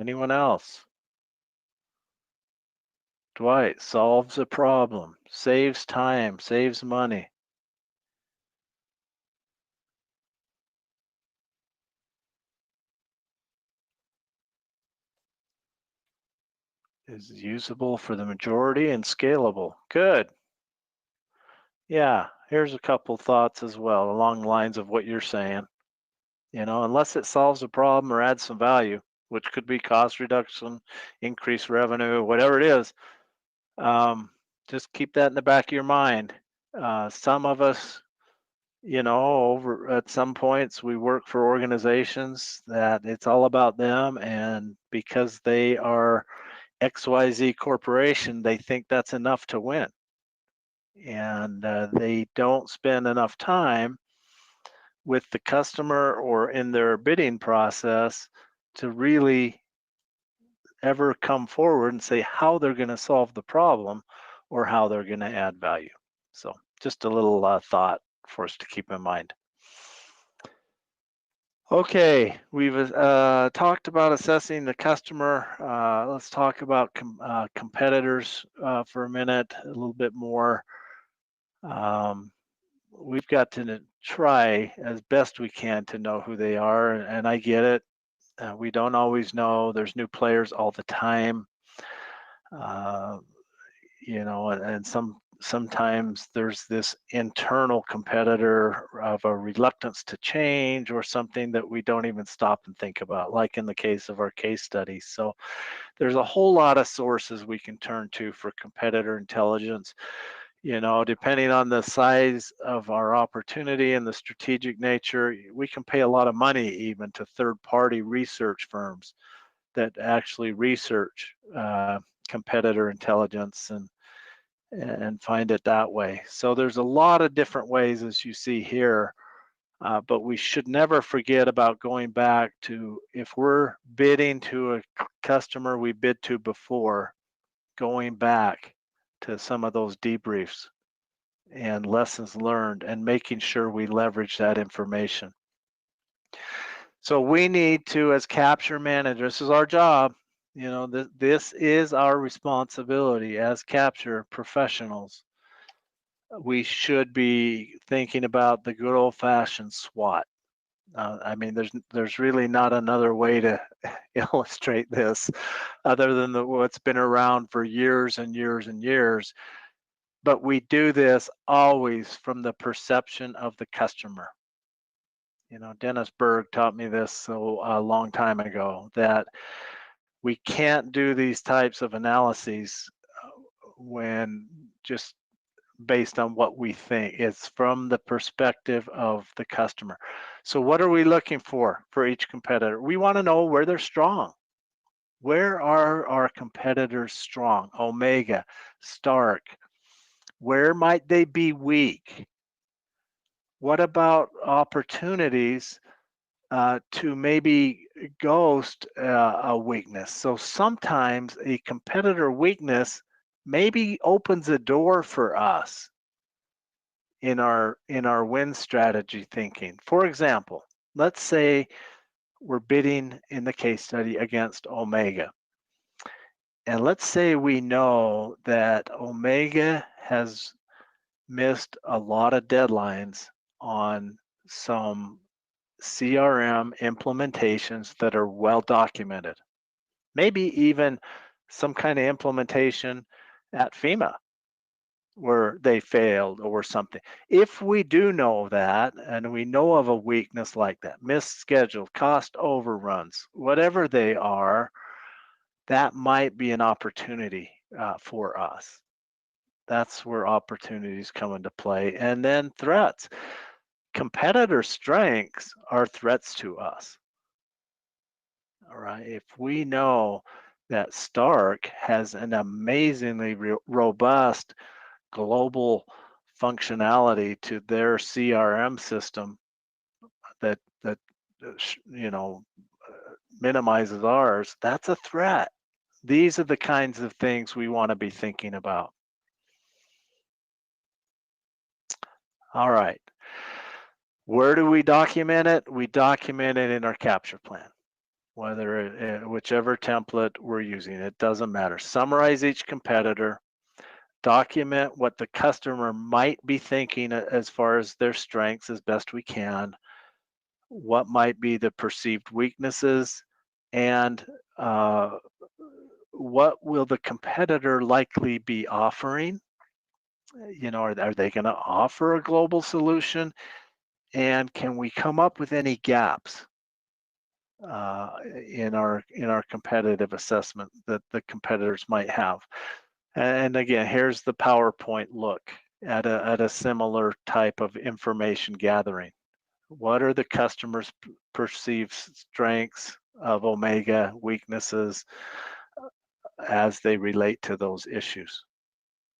Anyone else? Dwight, solves a problem, saves time, saves money. Is usable for the majority and scalable. Good. Yeah, here's a couple thoughts as well along the lines of what you're saying. You know, unless it solves a problem or adds some value, which could be cost reduction, increased revenue, whatever it is, just keep that in the back of your mind. Some of us, you know, over at some points we work for organizations that it's all about them, and because they are XYZ corporation, they think that's enough to win. And they don't spend enough time with the customer or in their bidding process to really ever come forward and say how they're going to solve the problem or how they're going to add value. So just a little thought for us to keep in mind. Okay, we've talked about assessing the customer. Let's talk about competitors for a minute, a little bit more. We've got to try as best we can to know who they are, and I get it. We don't always know. There's new players all the time. You know, and sometimes there's this internal competitor of a reluctance to change or something that we don't even stop and think about, like in the case of our case studies. So there's a whole lot of sources we can turn to for competitor intelligence. You know, depending on the size of our opportunity and the strategic nature, we can pay a lot of money even to third-party research firms that actually research competitor intelligence and find it that way. So there's a lot of different ways, as you see here, but we should never forget about going back to, if we're bidding to a customer we bid to before, going back to some of those debriefs and lessons learned and making sure we leverage that information. So we need to, as capture managers, this is our job. You know, this is our responsibility as capture professionals. We should be thinking about the good old-fashioned SWOT. I mean, there's really not another way to illustrate this other than what's been around for years and years and years. But we do this always from the perception of the customer. You know, Dennis Berg taught me this a long time ago, that we can't do these types of analyses when just based on what we think. It's from the perspective of the customer. So what are we looking for each competitor? We want to know where they're strong. Where are our competitors strong? Omega, Stark. Where might they be weak? What about opportunities to maybe ghost a weakness? So sometimes a competitor weakness maybe opens a door for us in our win strategy thinking. For example, let's say we're bidding in the case study against Omega. And let's say we know that Omega has missed a lot of deadlines on some CRM implementations that are well documented. Maybe even some kind of implementation at FEMA where they failed or something. If we do know that, and we know of a weakness like that, missed schedule, cost overruns, whatever they are, that might be an opportunity for us. That's where opportunities come into play. And then threats. Competitor strengths are threats to us. All right. If we know that Stark has an amazingly robust global functionality to their CRM system that minimizes ours, that's a threat. These are the kinds of things we want to be thinking about. All right. Where do we document it? We document it in our capture plan, whichever template we're using, it doesn't matter. Summarize each competitor, document what the customer might be thinking as far as their strengths as best we can, what might be the perceived weaknesses, and what will the competitor likely be offering? Are they going to offer a global solution? And can we come up with any gaps in our competitive assessment that the competitors might have? And again, here's the PowerPoint look at a similar type of information gathering. What are the customers' perceived strengths of Omega, weaknesses as they relate to those issues?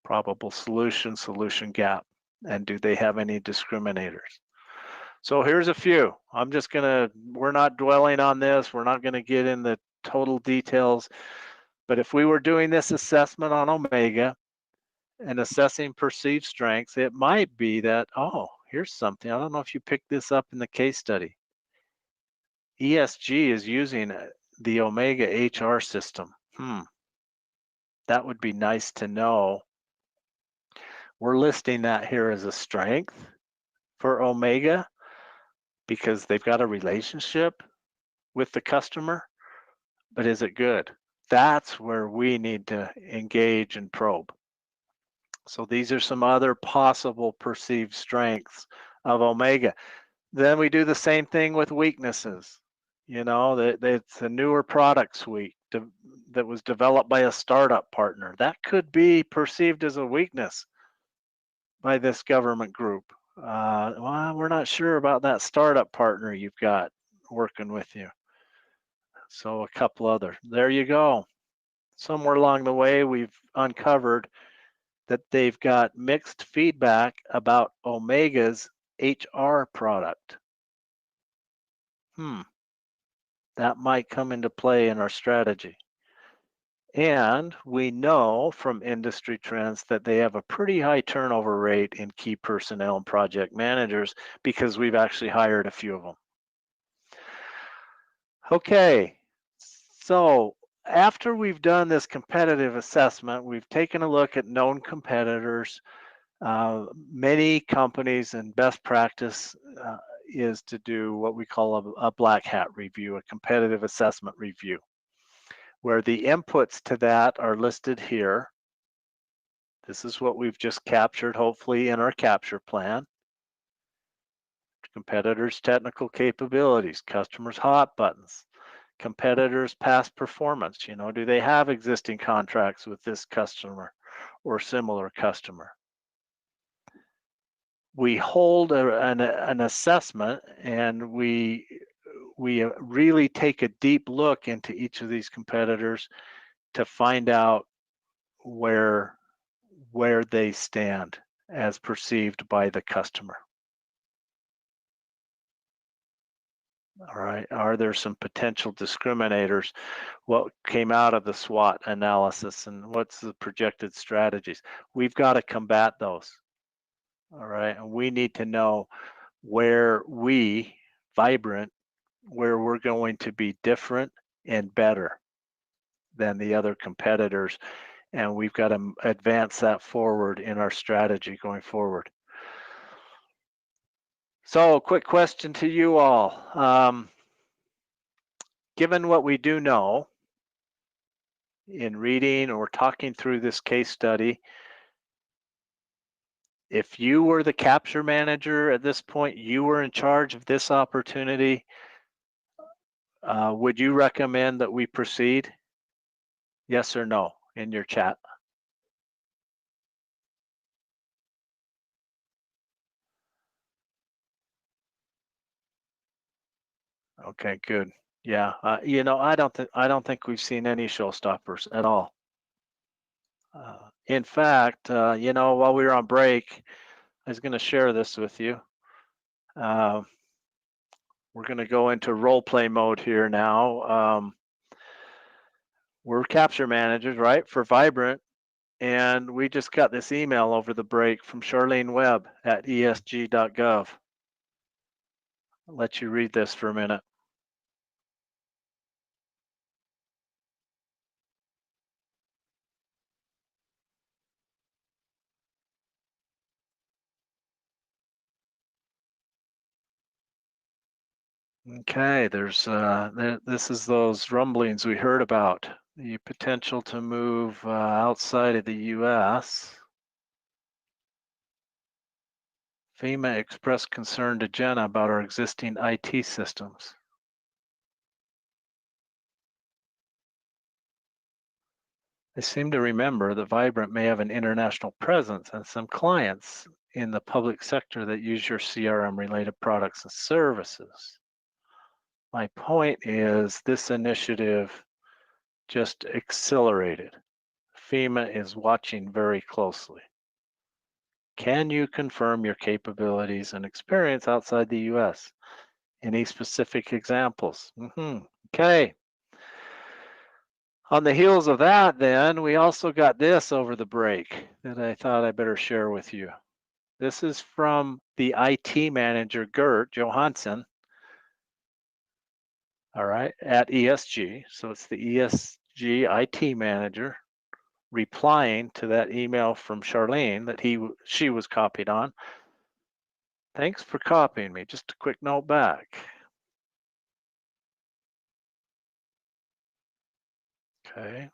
Probable solution gap, and do they have any discriminators? So here's a few. We're not dwelling on this. We're not gonna get in the total details, but if we were doing this assessment on Omega and assessing perceived strengths, it might be that, oh, here's something. I don't know if you picked this up in the case study. ESG is using the Omega HR system. That would be nice to know. We're listing that here as a strength for Omega because they've got a relationship with the customer, but is it good? That's where we need to engage and probe. So these are some other possible perceived strengths of Omega. Then we do the same thing with weaknesses. It's a newer product suite that was developed by a startup partner. That could be perceived as a weakness by this government group. Well, we're not sure about that startup partner you've got working with you. So a couple other. There you go. Somewhere along the way, we've uncovered that they've got mixed feedback about Omega's HR product. That might come into play in our strategy. And we know from industry trends that they have a pretty high turnover rate in key personnel and project managers because we've actually hired a few of them. Okay, so after we've done this competitive assessment, we've taken a look at known competitors. Many companies, and best practice is to do what we call a black hat review, a competitive assessment review, where the inputs to that are listed here. This is what we've just captured, hopefully, in our capture plan. Competitors' technical capabilities, customers' hot buttons, competitors' past performance. Do they have existing contracts with this customer or similar customer? We hold an assessment, and we really take a deep look into each of these competitors to find out where they stand as perceived by the customer. All right, are there some potential discriminators? What came out of the SWOT analysis, and what's the projected strategies? We've got to combat those. All right, and we need to know where Vibrant, where we're going to be different and better than the other competitors, and we've got to advance that forward in our strategy going forward. So, quick question to you all. Given what we do know in reading or talking through this case study, if you were the capture manager at this point, you were in charge of this opportunity, would you recommend that we proceed? Yes or no in your chat? Okay, good. Yeah, you know, I don't think we've seen any showstoppers at all. In fact, you know, while we were on break, I was going to share this with you. Uh, we're going to go into role play mode here now. We're capture managers, right, for Vibrant, and we just got this email over the break from Charlene Webb at esg.gov. I'll let you read this for a minute. Okay, this is those rumblings we heard about, the potential to move outside of the U.S. FEMA expressed concern to Jenna about our existing IT systems. I seem to remember that Vibrant may have an international presence and some clients in the public sector that use your CRM-related products and services. My point is this initiative just accelerated. FEMA is watching very closely. Can you confirm your capabilities and experience outside the US? Any specific examples? Okay. On the heels of that, then, we also got this over the break that I thought I better share with you. This is from the IT manager, Gert Johansson, all right, at ESG. So it's the ESG IT manager replying to that email from Charlene that she was copied on. Thanks for copying me. Just a quick note back. Okay.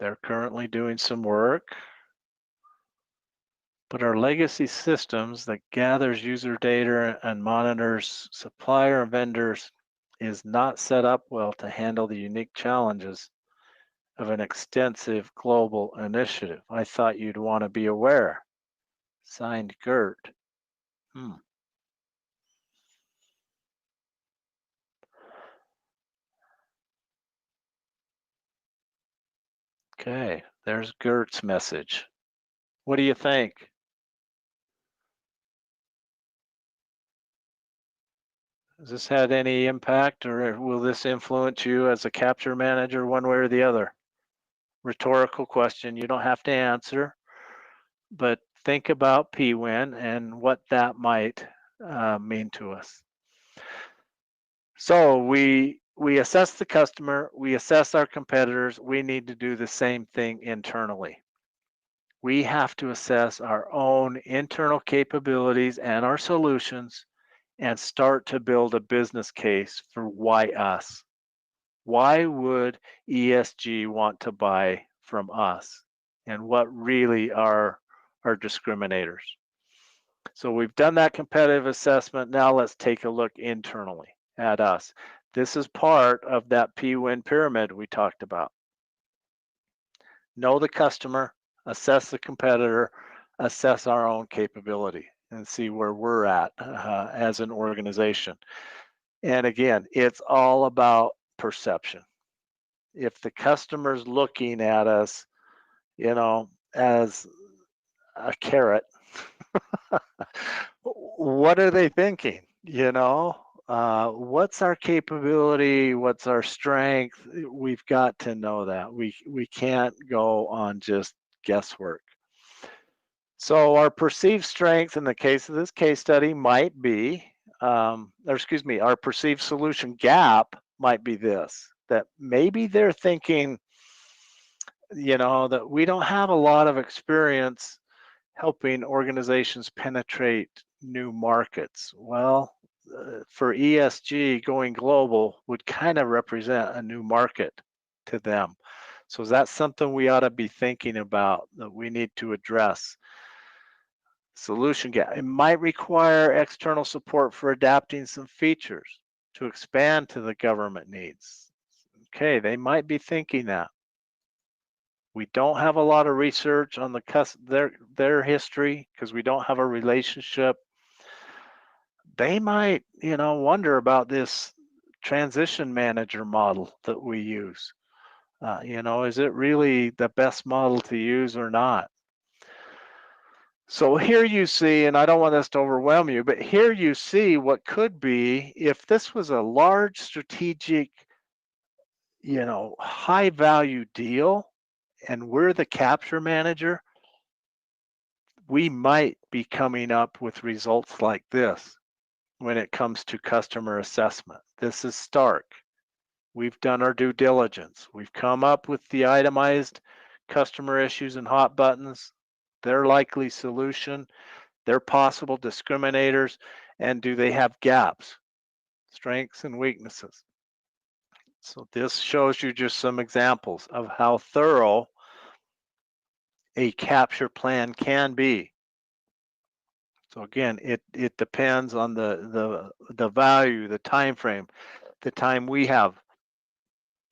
They're currently doing some work, but our legacy systems that gathers user data and monitors supplier and vendors is not set up well to handle the unique challenges of an extensive global initiative. I thought you'd want to be aware. Signed, Gert. Okay, there's Gert's message. What do you think? Has this had any impact, or will this influence you as a capture manager one way or the other? Rhetorical question, you don't have to answer, but think about PWIN and what that might mean to us. So we assess the customer, we assess our competitors, we need to do the same thing internally. We have to assess our own internal capabilities and our solutions and start to build a business case for why us. Why would ESG want to buy from us? And what really are our discriminators? So we've done that competitive assessment. Now let's take a look internally at us. This is part of that PWIN pyramid we talked about. Know the customer, assess the competitor, assess our own capability, and see where we're at as an organization. And again, it's all about perception. If the customer's looking at us, you know, as a carrot, what are they thinking? You know, what's our capability? What's our strength? We've got to know that. We can't go on just guesswork. So our perceived strength in the case of this case study might be, our perceived solution gap might be this, that maybe they're thinking, you know, that we don't have a lot of experience helping organizations penetrate new markets. Well, for ESG, going global would kind of represent a new market to them. So is that something we ought to be thinking about that we need to address? Solution gap. It might require external support for adapting some features to expand to the government needs. Okay, they might be thinking that. We don't have a lot of research on their history because we don't have a relationship. they might, wonder about this transition manager model that we use. Is it really the best model to use or not? So here you see, and I don't want this to overwhelm you, but here you see what could be if this was a large strategic, high value deal, and we're the capture manager, we might be coming up with results like this when it comes to customer assessment. This is Stark. We've done our due diligence. We've come up with the itemized customer issues and hot buttons, their likely solution, their possible discriminators, and do they have gaps, strengths and weaknesses. So this shows you just some examples of how thorough a capture plan can be. So again, it depends on the value, the time frame, the time we have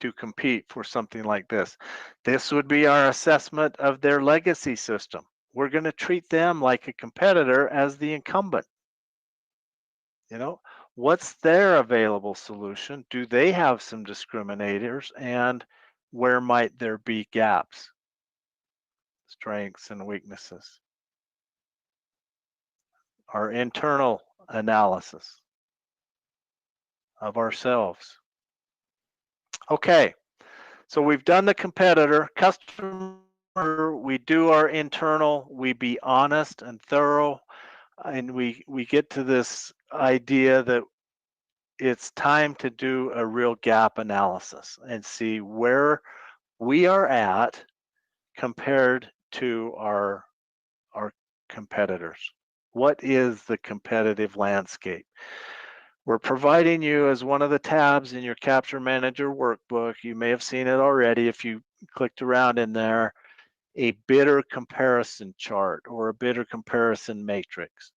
to compete for something like this. This would be our assessment of their legacy system. We're going to treat them like a competitor as the incumbent. What's their available solution? Do they have some discriminators, and where might there be gaps, strengths and weaknesses? Our internal analysis of ourselves. Okay, so we've done the competitor, customer, we do our internal, we be honest and thorough, and we get to this idea that it's time to do a real gap analysis and see where we are at compared to our competitors. What is the competitive landscape? We're providing you as one of the tabs in your Capture Manager workbook. You may have seen it already if you clicked around in there, a bidder comparison chart or a bidder comparison matrix.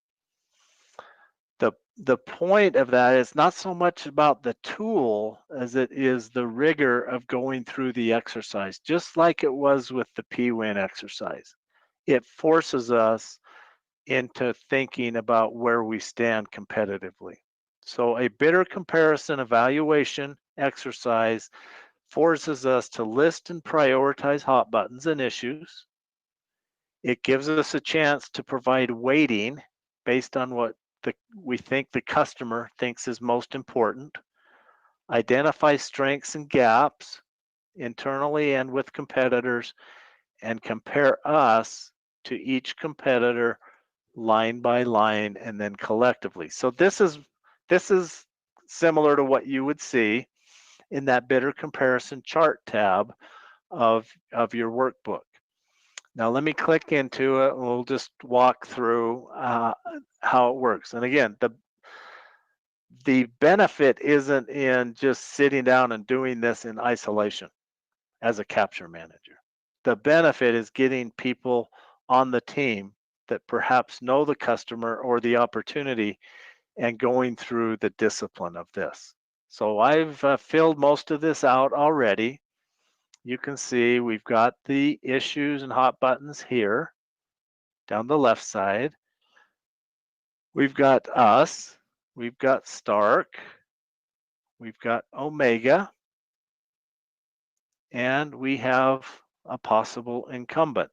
The point of that is not so much about the tool as it is the rigor of going through the exercise, just like it was with the PWin exercise. It forces us into thinking about where we stand competitively. So a bidder comparison evaluation exercise forces us to list and prioritize hot buttons and issues. It gives us a chance to provide weighting based on what we think the customer thinks is most important, identify strengths and gaps internally and with competitors, and compare us to each competitor line by line and then collectively. So this is similar to what you would see in that bidder comparison chart tab of your workbook. Now let me click into it and we'll just walk through how it works. And again, the benefit isn't in just sitting down and doing this in isolation as a capture manager. The benefit is getting people on the team that perhaps know the customer or the opportunity and going through the discipline of this. So I've filled most of this out already. You can see we've got the issues and hot buttons here down the left side. We've got us, we've got Stark, we've got Omega, and we have a possible incumbent.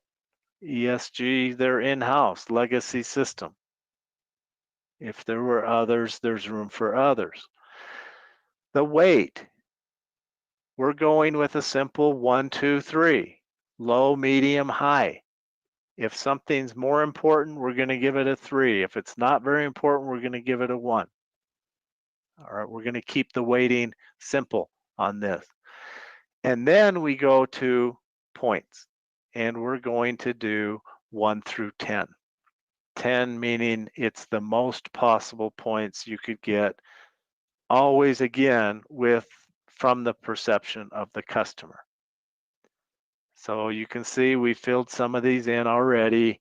ESG, their in-house legacy system. If there were others, there's room for others. The weight, we're going with a simple 1, 2, 3, low, medium, high. If something's more important, we're going to give it a 3. If it's not very important, we're going to give it a 1. All right, we're going to keep the weighting simple on this. And then we go to points, and we're going to do 1 through 10. 10 meaning it's the most possible points you could get, always again from the perception of the customer. So you can see we filled some of these in already.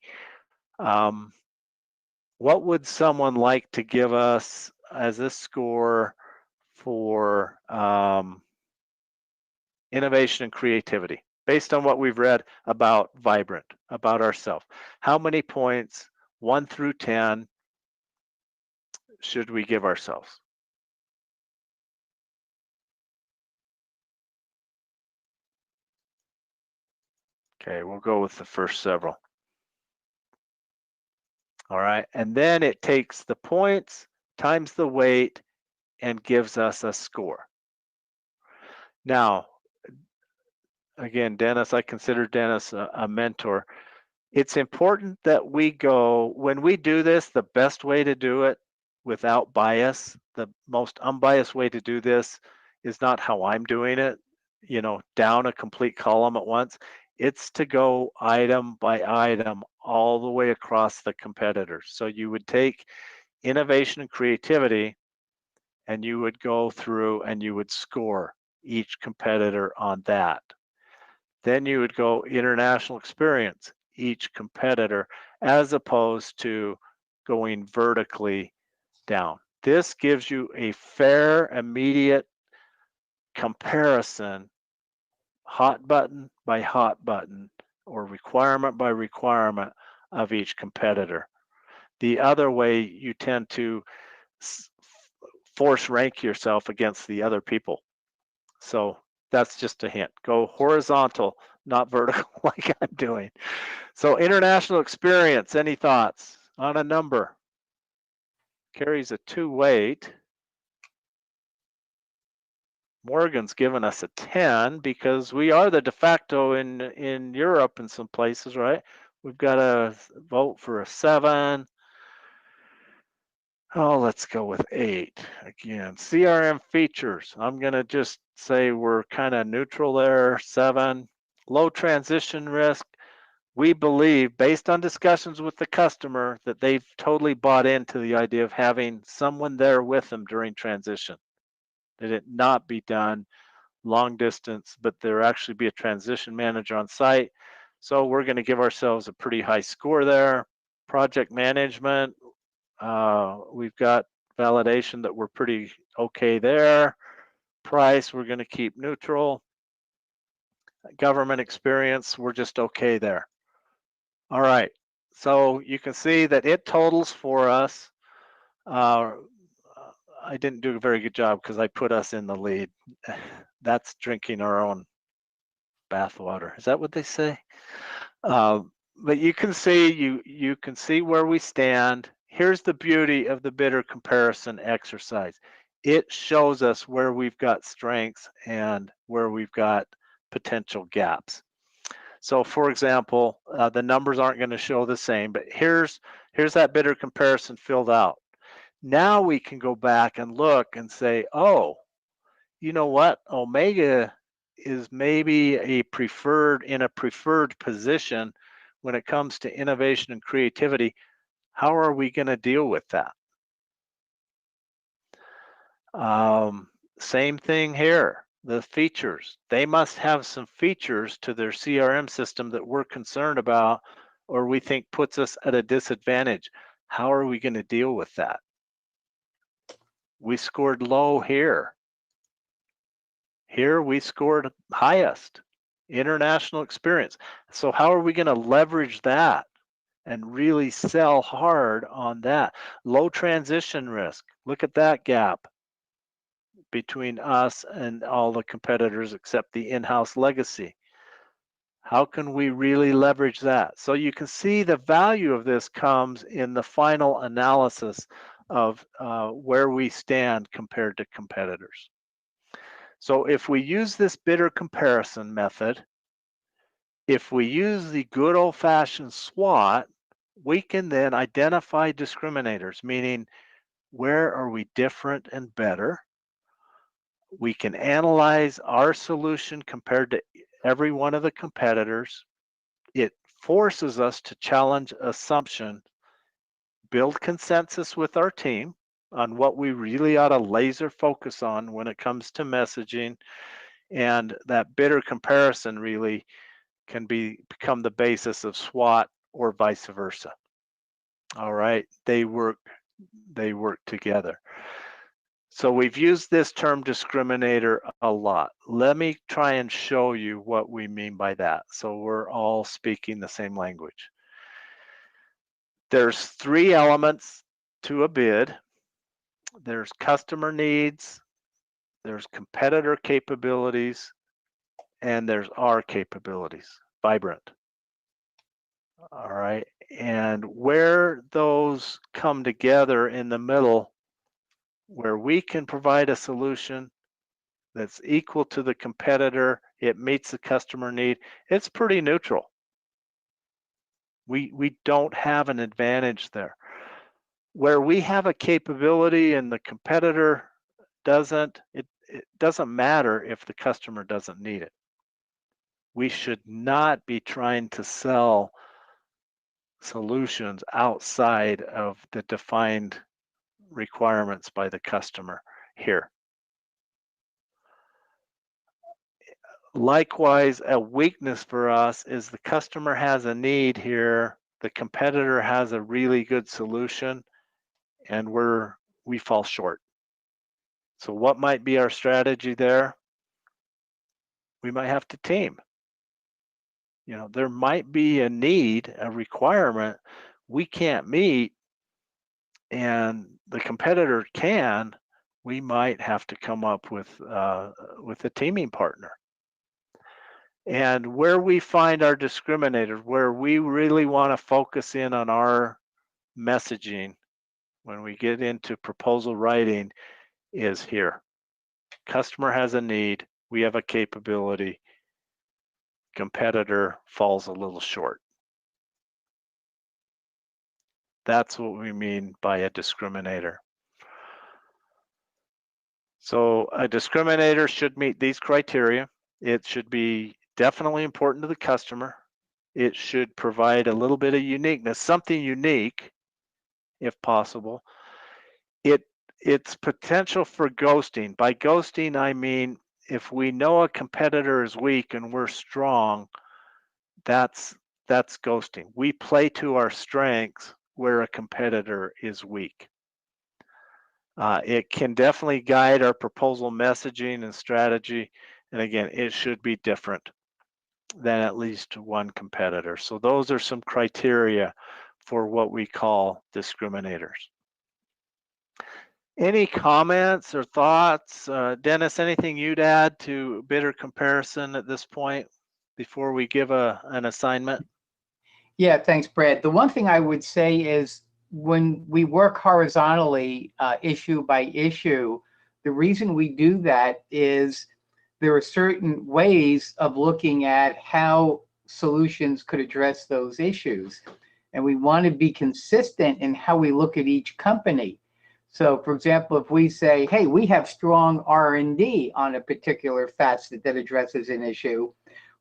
What would someone like to give us as a score for innovation and creativity based on what we've read about Vibrant, about ourselves? How many points, 1 through 10, should we give ourselves? Okay, we'll go with the first several. All right, and then it takes the points times the weight and gives us a score. Now, again, Dennis, I consider Dennis a mentor. It's important that we go, when we do this, the best way to do it without bias, the most unbiased way to do this is not how I'm doing it, you know, down a complete column at once. It's to go item by item all the way across the competitors. So you would take innovation and creativity and you would go through and you would score each competitor on that. Then you would go international experience, each competitor, as opposed to going vertically down. This gives you a fair, immediate comparison, hot button by hot button, or requirement by requirement of each competitor. The other way, you tend to force rank yourself against the other people. So that's just a hint. Go horizontal, not vertical like I'm doing. So international experience, any thoughts on a number? Carries a 2 weight. Morgan's given us a 10 because we are the de facto in Europe in some places, right? We've got to vote for a 7. Oh, let's go with 8 again. CRM features. I'm going to just say we're kind of neutral there. 7. Low transition risk. We believe, based on discussions with the customer, that they've totally bought into the idea of having someone there with them during transition. That it not be done long distance, but there actually be a transition manager on site. So we're going to give ourselves a pretty high score there. Project management, we've got validation that we're pretty okay there. Price, we're going to keep neutral. Government experience, we're just okay there. All right, so you can see that it totals for us. I didn't do a very good job because I put us in the lead. That's drinking our own bathwater. Is that what they say? But you can see you can see where we stand. Here's the beauty of the bidder comparison exercise. It shows us where we've got strengths and where we've got potential gaps. So for example, the numbers aren't going to show the same, but here's that bidder comparison filled out. Now we can go back and look and say, oh, you know what? Omega is maybe in a preferred position when it comes to innovation and creativity. How are we going to deal with that? Same thing here. The features. They must have some features to their CRM system that we're concerned about or we think puts us at a disadvantage. How are we going to deal with that? We scored low here. Here we scored highest, international experience. So how are we going to leverage that and really sell hard on that? Low transition risk. Look at that gap between us and all the competitors except the in-house legacy. How can we really leverage that? So you can see the value of this comes in the final analysis of where we stand compared to competitors. So if we use this bidder comparison method, if we use the good old-fashioned SWOT, we can then identify discriminators, meaning where are we different and better? We can analyze our solution compared to every one of the competitors. It forces us to challenge assumption, build consensus with our team on what we really ought to laser focus on when it comes to messaging, and that bidder comparison really can become the basis of SWOT or vice versa. All right, they work together. So we've used this term discriminator a lot. Let me try and show you what we mean by that, so we're all speaking the same language. There's 3 elements to a bid. there's customer needs, there's competitor capabilities, and there's our capabilities, Vibrant. All right. And where those come together in the middle, where we can provide a solution that's equal to the competitor, it meets the customer need, it's pretty neutral. We don't have an advantage there. Where we have a capability and the competitor doesn't, it doesn't matter if the customer doesn't need it. We should not be trying to sell solutions outside of the defined requirements by the customer here. Likewise, a weakness for us is the customer has a need here, the competitor has a really good solution, and we fall short. So what might be our strategy there? We might have to team. You know, there might be a need, a requirement we can't meet, and the competitor can. We might have to come up with a teaming partner. And where we find our discriminators, where we really want to focus in on our messaging when we get into proposal writing, is here. Customer has a need, we have a capability, competitor falls a little short. That's what we mean by a discriminator. So a discriminator should meet these criteria. It should be definitely important to the customer. It should provide a little bit of uniqueness, something unique, if possible. It's potential for ghosting. By ghosting, I mean, if we know a competitor is weak and we're strong, that's ghosting. We play to our strengths where a competitor is weak. It can definitely guide our proposal messaging and strategy. And again, it should be different than at least one competitor. So those are some criteria for what we call discriminators. Any comments or thoughts? Dennis, anything you'd add to bidder comparison at this point before we give an assignment? Yeah, thanks, Brad. The one thing I would say is when we work horizontally, issue by issue, the reason we do that is there are certain ways of looking at how solutions could address those issues. And we want to be consistent in how we look at each company. So for example, if we say, hey, we have strong R&D on a particular facet that addresses an issue,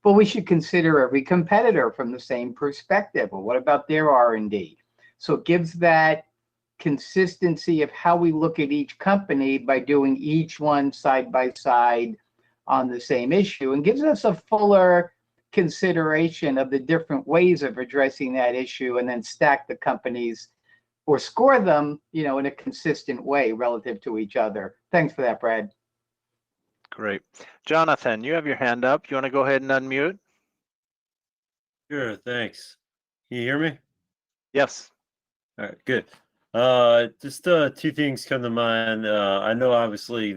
well, we should consider every competitor from the same perspective. Well, what about their R&D? So it gives that consistency of how we look at each company by doing each one side by side on the same issue, and gives us a fuller consideration of the different ways of addressing that issue, and then stack the companies or score them, you know, in a consistent way relative to each other. Thanks for that, Brad. Great. Jonathan, you have your hand up. You want to go ahead and unmute? Sure, thanks. Can you hear me? Yes. All right, good. Just two things come to mind. I know obviously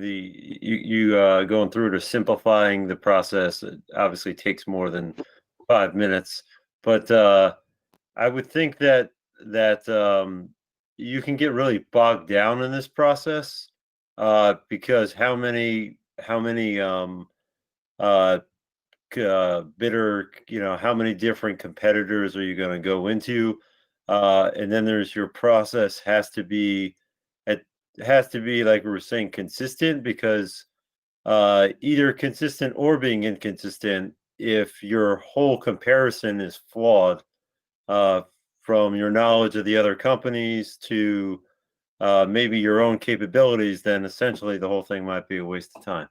you going through to simplifying the process, it obviously takes more than 5 minutes, but I would think that you can get really bogged down in this process because how many bidder, you know, how many different competitors are you going to go into? And then there's your process has to be like we were saying, consistent, because either consistent or being inconsistent if your whole comparison is flawed from your knowledge of the other companies to maybe your own capabilities, then essentially the whole thing might be a waste of time.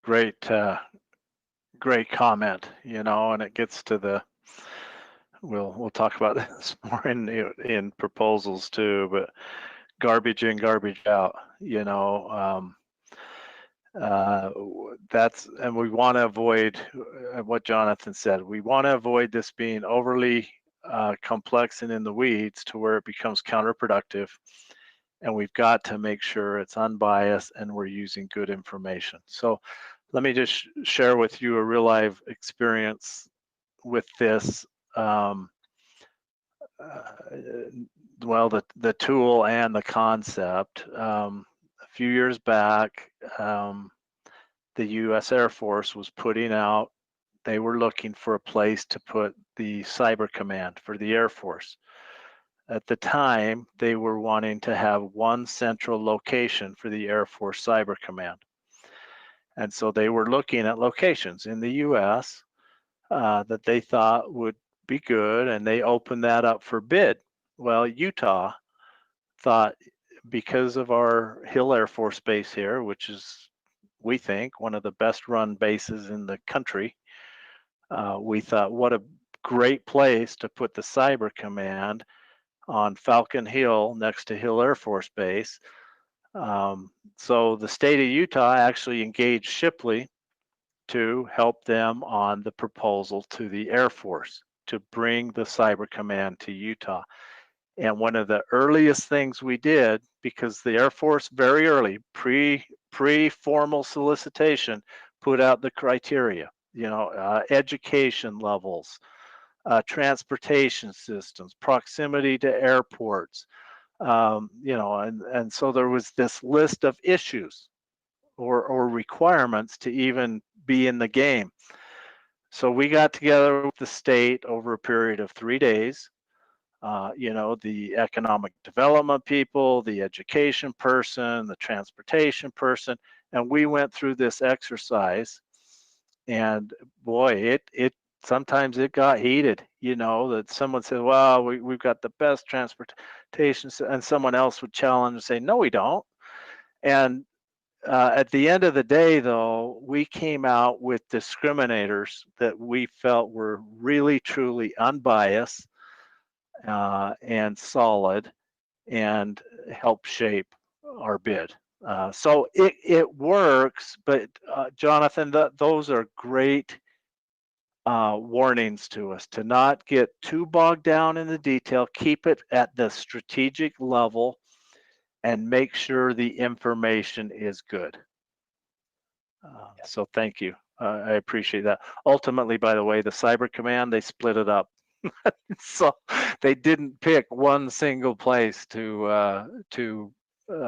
Great, great comment, you know, and it gets to the, we'll talk about this more in proposals too, but garbage in, garbage out, you know, and we want to avoid what Jonathan said. We want to avoid this being overly complex and in the weeds to where it becomes counterproductive. and we've got to make sure it's unbiased and we're using good information. So let me just share with you a real life experience with this. Well, the tool and the concept. A few years back, the U.S. Air Force was putting out, they were looking for a place to put the Cyber Command for the Air Force. At the time, they were wanting to have one central location for the Air Force Cyber Command. And so they were looking at locations in the U.S. That they thought would be good, and they opened that up for bid. Well, Utah thought, because of our Hill Air Force Base here, which is, we think, one of the best run bases in the country, we thought, what a great place to put the Cyber Command on Falcon Hill next to Hill Air Force Base. So the state of Utah actually engaged Shipley to help them on the proposal to the Air Force to bring the Cyber Command to Utah. And one of the earliest things we did, because the Air Force very early, pre-formal solicitation, put out the criteria, education levels, transportation systems, proximity to airports, and so there was this list of issues or requirements to even be in the game. So we got together with the state over a period of 3 days. The economic development people, the education person, the transportation person, and we went through this exercise. And boy, it sometimes it got heated. That someone said, "Well, we've got the best transportation," and someone else would challenge and say, "No, we don't." And at the end of the day, though, we came out with discriminators that we felt were really, truly unbiased and solid, and help shape our bid. So it works, but Jonathan, those are great warnings to us to not get too bogged down in the detail, keep it at the strategic level, and make sure the information is good. So thank you. I appreciate that. Ultimately, by the way, the Cyber Command, they split it up. So they didn't pick one single place to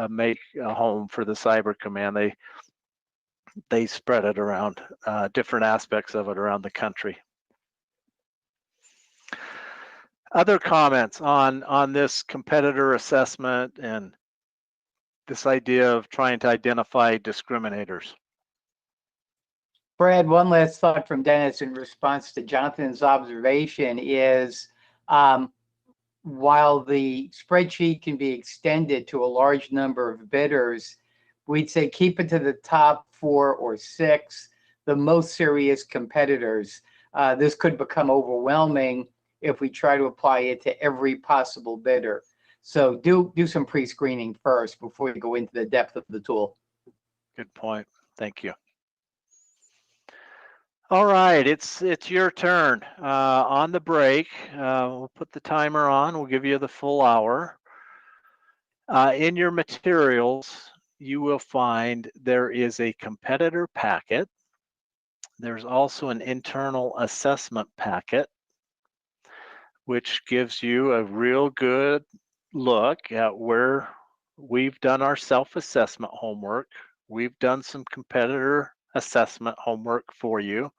make a home for the Cyber Command. They spread it around, different aspects of it around the country. Other comments on this competitor assessment and this idea of trying to identify discriminators? Brad, one last thought from Dennis in response to Jonathan's observation is, while the spreadsheet can be extended to a large number of bidders, we'd say keep it to the top 4 or 6, the most serious competitors. This could become overwhelming if we try to apply it to every possible bidder. So do some pre-screening first before you go into the depth of the tool. Good point. Thank you. All right, it's your turn. On the break, we'll put the timer on. We'll give you the full hour. In your materials, you will find there is a competitor packet. There's also an internal assessment packet, which gives you a real good look at where we've done our self-assessment homework. We've done some competitor assessment homework for you.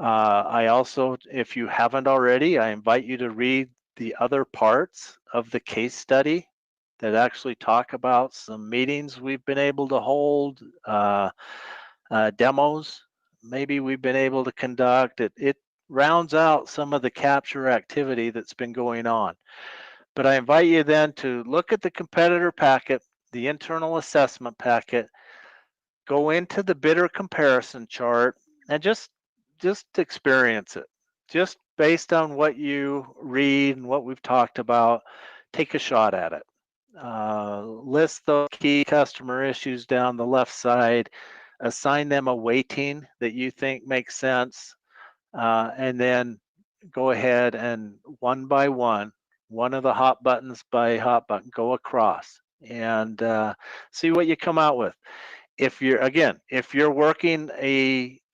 I also, if you haven't already, I invite you to read the other parts of the case study that actually talk about some meetings we've been able to hold, demos maybe we've been able to conduct. It rounds out some of the capture activity that's been going on. But I invite you then to look at the competitor packet, the internal assessment packet, go into the bidder comparison chart, and just experience it. Just based on what you read and what we've talked about, take a shot at it. List the key customer issues down the left side, assign them a weighting that you think makes sense, and then go ahead and one by one of the hot buttons by hot button, go across and see what you come out with. If you're working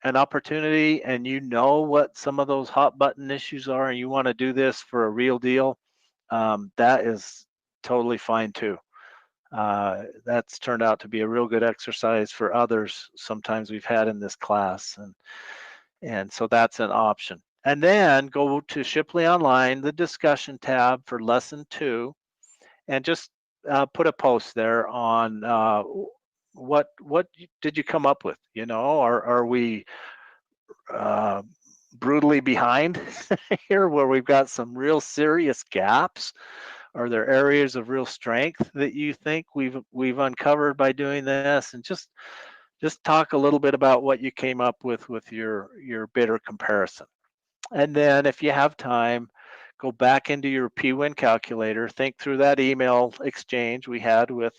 an opportunity and you know what some of those hot button issues are and you want to do this for a real deal, that is totally fine too. That's turned out to be a real good exercise for others sometimes we've had in this class, and so that's an option. And then go to Shipley Online, the discussion tab for lesson 2, and just put a post there on what did you come up with? You know, are we brutally behind here where we've got some real serious gaps? Are there areas of real strength that you think we've uncovered by doing this? And just talk a little bit about what you came up with your bidder comparison. And then if you have time, go back into your PWin calculator, think through that email exchange we had with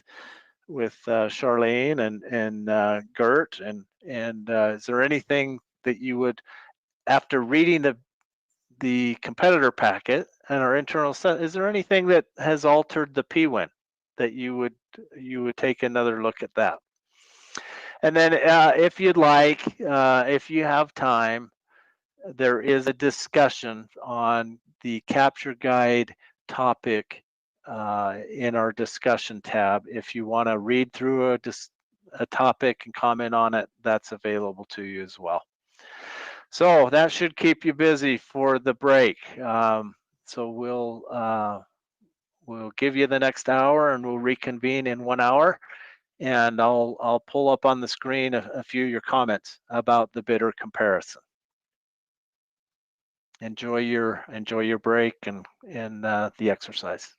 Charlene and Gert, and is there anything that you would, after reading the competitor packet and our internal set, is there anything that has altered the PWin that you would take another look at that? And then if you'd like, if you have time, there is a discussion on the capture guide topic in our discussion tab. If you want to read through a topic and comment on it, that's available to you as well. So that should keep you busy for the break. So we'll give you the next hour and we'll reconvene in 1 hour. And I'll pull up on the screen a few of your comments about the bidder comparison. Enjoy your break and the exercise.